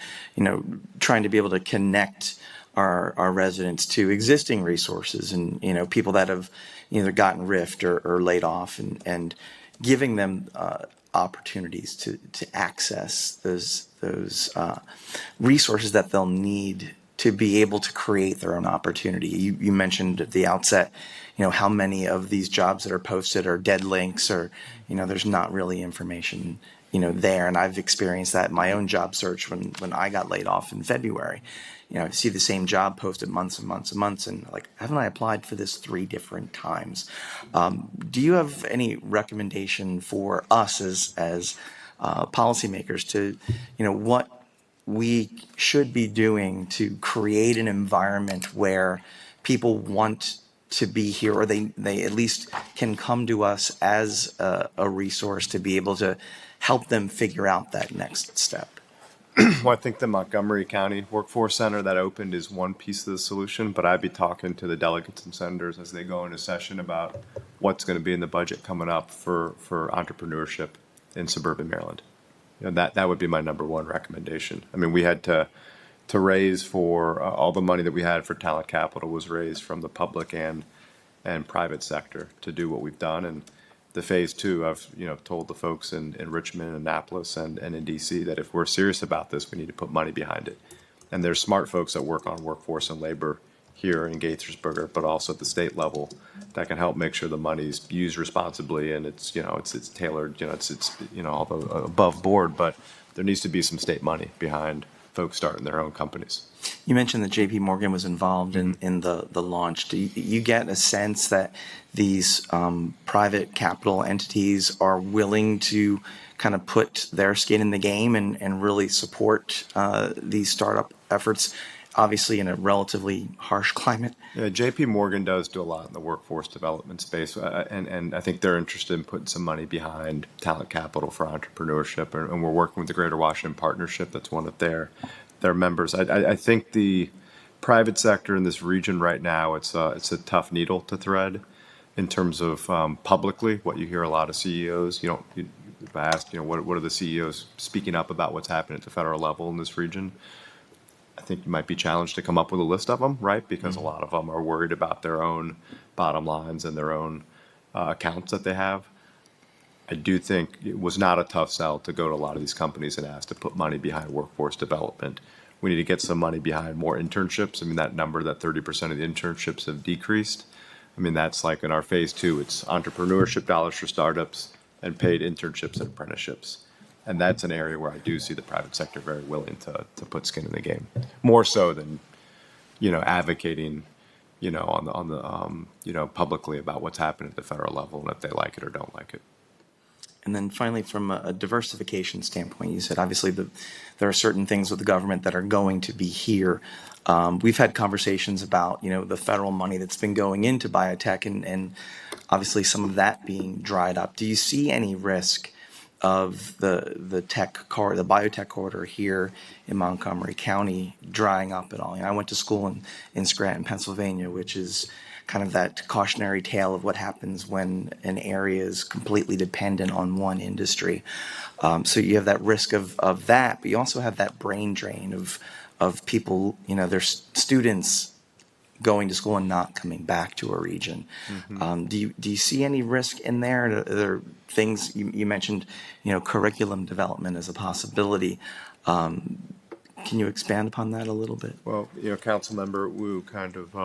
trying to be able to connect our residents to existing resources and people that have either gotten rift or laid off and giving them opportunities to access those resources that they'll need to be able to create their own opportunity. You mentioned at the outset, how many of these jobs that are posted are dead links or, there's not really information, there. And I've experienced that in my own job search when I got laid off in February. I see the same job posted months and months and months, and like, haven't I applied for this 3 different times? Do you have any recommendation for us as policymakers to, what we should be doing to create an environment where people want to be here, or they at least can come to us as a resource to be able to help them figure out that next step?
Well, I think the Montgomery County Workforce Center that opened is one piece of the solution, but I'd be talking to the delegates and senators as they go into session about what's going to be in the budget coming up for entrepreneurship in suburban Maryland. That would be my number one recommendation. I mean, we had to raise for all the money that we had for talent capital was raised from the public and private sector to do what we've done. And the phase 2, I've told the folks in Richmond, Annapolis, and in DC that if we're serious about this, we need to put money behind it. And there's smart folks that work on workforce and labor here in Gaithersburg, but also at the state level that can help make sure the money's used responsibly and it's tailored, it's all the above board, but there needs to be some state money behind folks starting their own companies.
You mentioned that JP Morgan was involved in the launch. Do you get a sense that these private capital entities are willing to kind of put their skin in the game and really support these startup efforts, obviously in a relatively harsh climate?
Yeah, JP Morgan does do a lot in the workforce development space, and I think they're interested in putting some money behind talent capital for entrepreneurship, and we're working with the Greater Washington Partnership. That's one of their members. I think the private sector in this region right now, it's a tough needle to thread in terms of publicly what you hear a lot of CEOs. If I asked, what are the CEOs speaking up about what's happening at the federal level in this region? I think you might be challenged to come up with a list of them, right? Because a lot of them are worried about their own bottom lines and their own accounts that they have. I do think it was not a tough sell to go to a lot of these companies and ask to put money behind workforce development. We need to get some money behind more internships. I mean, that 30% of the internships have decreased. I mean, that's like in our phase 2, it's entrepreneurship dollars for startups and paid internships and apprenticeships. And that's an area where I do see the private sector very willing to put skin in the game, more so than, advocating, on the publicly about what's happening at the federal level and if they like it or don't like it.
And then finally, from a diversification standpoint, you said obviously there are certain things with the government that are going to be here. We've had conversations about, the federal money that's been going into biotech and obviously some of that being dried up. Do you see any risk of the biotech corridor here in Montgomery County drying up at all? I went to school in Scranton, Pennsylvania, which is kind of that cautionary tale of what happens when an area is completely dependent on one industry. So you have that risk of that, but you also have that brain drain of people, there's students going to school and not coming back to a region. Mm-hmm. Do you see any risk in there? Are there things you mentioned, curriculum development as a possibility? Can you expand upon that a little bit?
Well, Councilmember Wu kind of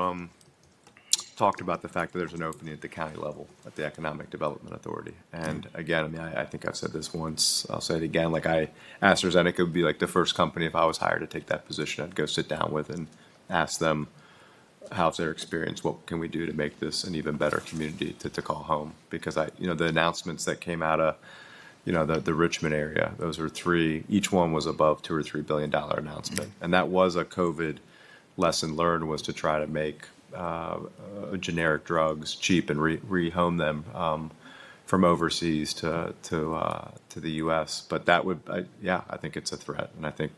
talked about the fact that there's an opening at the county level at the Economic Development Authority. And again, I mean, I think I've said this once, I'll say it again, like AstraZeneca would be like the first company, if I was hired to take that position, I'd go sit down with and ask them, how's their experience? What can we do to make this an even better community to call home? Because the announcements that came out of, the Richmond area, those are three, each one was above $2 or $3 billion announcement. And that was a COVID lesson learned, was to try to make generic drugs cheap and rehome them from overseas to the U.S. But that would, I think it's a threat. And I think,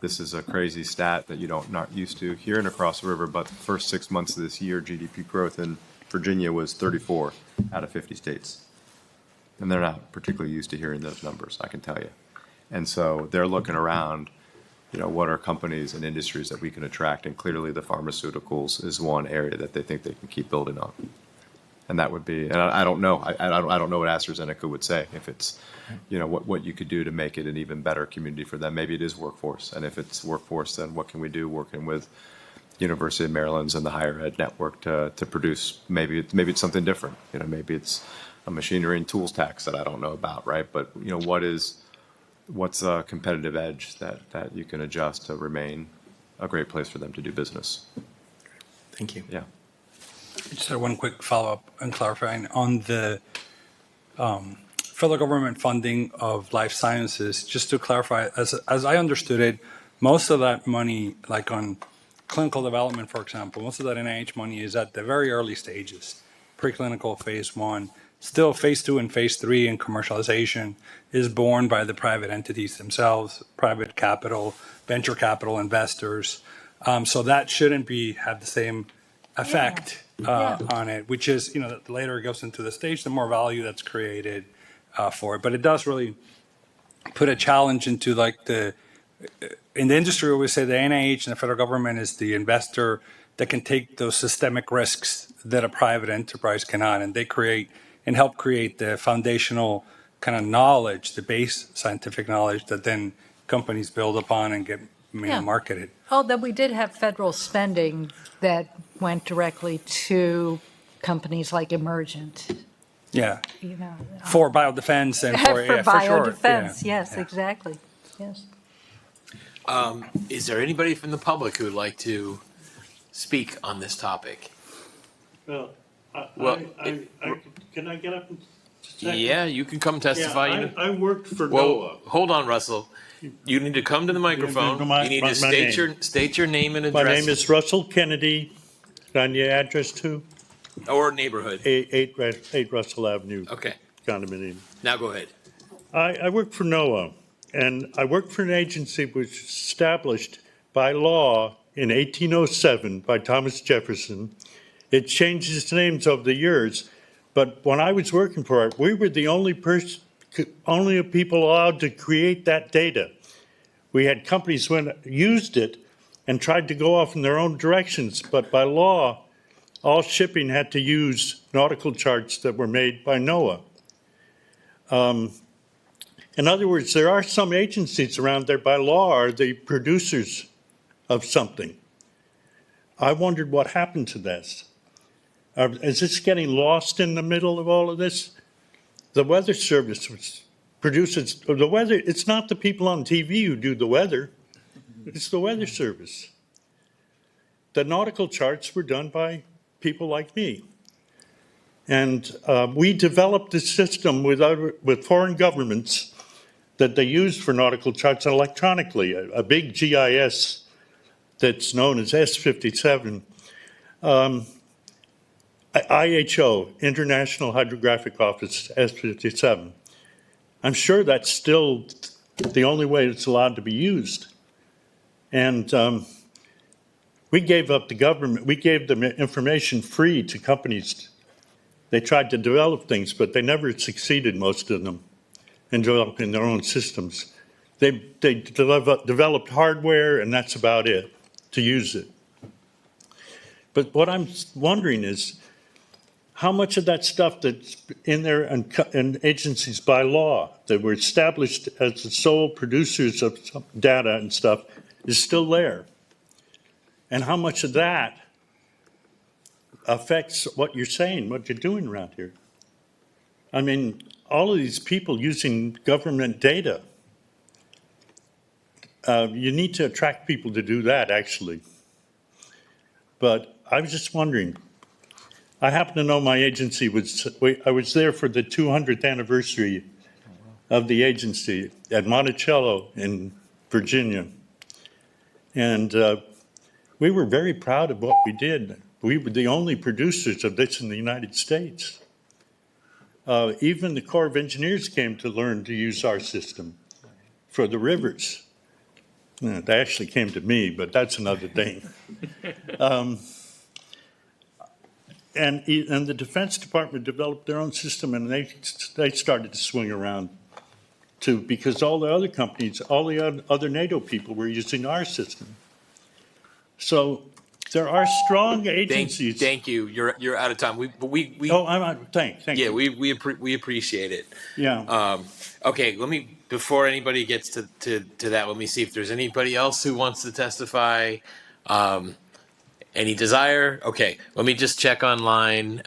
this is a crazy stat that not used to hearing across the river, but the first 6 months of this year, GDP growth in Virginia was 34 out of 50 states. And they're not particularly used to hearing those numbers, I can tell you. And so they're looking around, what are companies and industries that we can attract? And clearly the pharmaceuticals is one area that they think they can keep building on. And that would be, and I don't know, I don't know what AstraZeneca would say, if it's, what you could do to make it an even better community for them. Maybe it is workforce. And if it's workforce, then what can we do working with University of Maryland's and the higher ed network to produce, maybe it's something different. Maybe it's a machinery and tools tax that I don't know about, right? But, what's a competitive edge that you can adjust to remain a great place for them to do business?
Thank you.
Yeah.
Just had one quick follow-up and clarifying on the federal government funding of life sciences. Just to clarify, as I understood it, most of that money, like on clinical development, for example, most of that NIH money is at the very early stages, preclinical, phase 1. Still, phase 2 and phase 3 in commercialization is borne by the private entities themselves, private capital, venture capital investors. So that shouldn't have the same effect on it, which is, the later it goes into the stage, the more value that's created for it. But it does really put a challenge into in the industry, we always say the NIH and the federal government is the investor that can take those systemic risks that a private enterprise cannot. And they help create the foundational kind of knowledge, the base scientific knowledge that then companies build upon and get marketed.
Although we did have federal spending that went directly to companies like Emergent.
Yeah. For biodefense and for
biodefense,
sure.
yes, exactly. Yes.
Is there anybody from the public who would like to speak on this topic?
Well, can I get up in a second?
Yeah, you can come testify.
Yeah, I worked for
Well,
NOAA.
hold on, Russell. You need to come to the microphone.
My-
You need
my-
to
my
state your name and
My
address.
name is Russell Kennedy. On your address too?
Or neighborhood.
8 Russell Avenue
Okay,
condominium.
now go ahead.
I worked for NOAA, and I worked for an agency which was established by law in 1807 by Thomas Jefferson. It changed its names over the years, but when I was working for it, we were the only people allowed to create that data. We had companies who used it and tried to go off in their own directions, but by law, all shipping had to use nautical charts that were made by NOAA. In other words, there are some agencies around there by law are the producers of something. I wondered what happened to this. Is this getting lost in the middle of all of this? The Weather Service produces the weather. It's not the people on TV who do the weather. It's the Weather Service. The nautical charts were done by people like me. And we developed a system with foreign governments that they used for nautical charts electronically, a big GIS that's known as S57. IHO, International Hydrographic Office, S57. I'm sure that's still the only way it's allowed to be used. And we gave up the government, we gave them information free to companies. They tried to develop things, but they never succeeded, most of them, in developing their own systems. They developed hardware, and that's about it, to use it. But what I'm wondering is, how much of that stuff that's in there and agencies by law that were established as the sole producers of data and stuff is still there? And how much of that affects what you're saying, what you're doing around here. I mean, all of these people using government data, you need to attract people to do that, actually. But I was just wondering, I happen to know my agency I was there for the 200th anniversary of the agency at Monticello in Virginia. And we were very proud of what we did. We were the only producers of this in the United States. Even the Corps of Engineers came to learn to use our system for the rivers. They actually came to me, but that's another thing. And the Defense Department developed their own system, and they started to swing around too, because all the other companies, all the other NATO people were using our system. So there are strong agencies.
Thank you. You're out of time. We
Oh, I'm out. Thank
yeah,
you.
we appreciate it.
Yeah.
Okay, before anybody gets to that, let me see if there's anybody else who wants to testify. Any desire? Okay, let me just check online.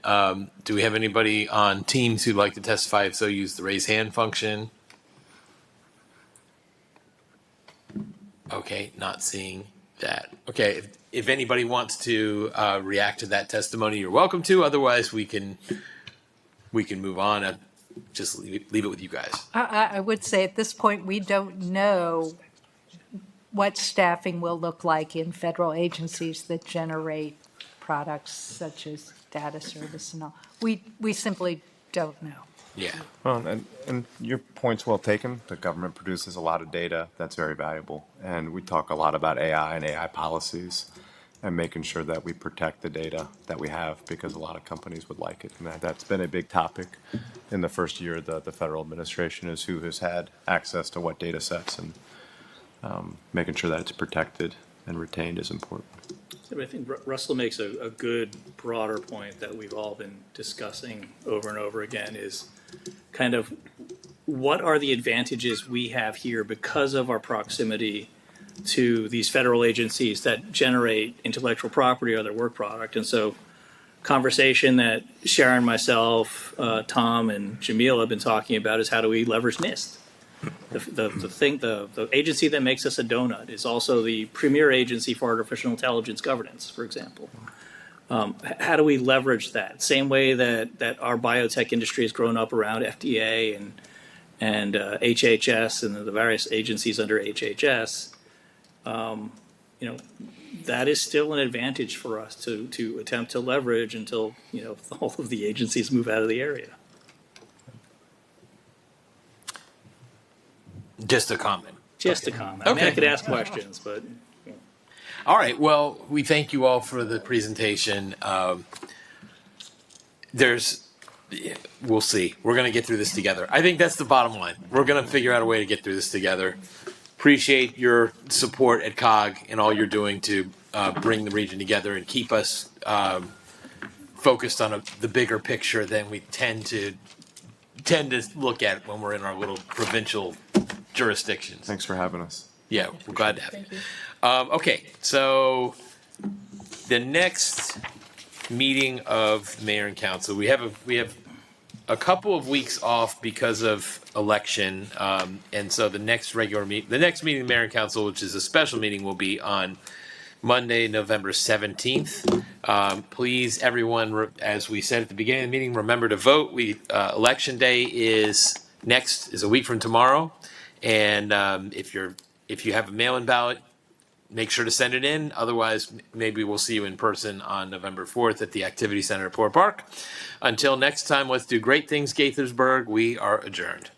Do we have anybody on Teams who'd like to testify? If so, use the raise hand function. Okay, not seeing that. Okay, if anybody wants to react to that testimony, you're welcome to. Otherwise, we can move on and just leave it with you guys.
I would say at this point, we don't know what staffing will look like in federal agencies that generate products such as data service and all. We simply don't know.
Yeah.
Well, and your point's well taken. The government produces a lot of data that's very valuable. And we talk a lot about AI and AI policies and making sure that we protect the data that we have, because a lot of companies would like it. And that's been a big topic in the first year of the federal administration, is who has had access to what data sets, and making sure that it's protected and retained is important.
I think Russell makes a good broader point that we've all been discussing over and over again, is kind of what are the advantages we have here because of our proximity to these federal agencies that generate intellectual property or their work product. And so conversation that Sharon, myself, Tom, and Jamil have been talking about is how do we leverage NIST? The agency that makes us a donut is also the premier agency for artificial intelligence governance, for example. How do we leverage that? Same way that our biotech industry has grown up around FDA and HHS and the various agencies under HHS. That is still an advantage for us to attempt to leverage until all of the agencies move out of the area.
Just a comment.
Just a comment. I mean, I could ask questions, but.
All right. Well, we thank you all for the presentation. We'll see. We're going to get through this together. I think that's the bottom line. We're going to figure out a way to get through this together. Appreciate your support at COG and all you're doing to bring the region together and keep us focused on the bigger picture than we tend to look at when we're in our little provincial jurisdictions.
Thanks for having us.
Yeah, we're glad to have you. Okay, so the next meeting of mayor and council, we have a couple of weeks off because of election, and so the next meeting of mayor and council, which is a special meeting, will be on Monday, November 17th. Please, everyone, as we said at the beginning of the meeting, remember to vote. Election day is a week from tomorrow, and if you have a mail-in ballot, make sure to send it in. Otherwise, maybe we'll see you in person on November 4th at the Activity Center at Port Park. Until next time, let's do great things, Gaithersburg. We are adjourned.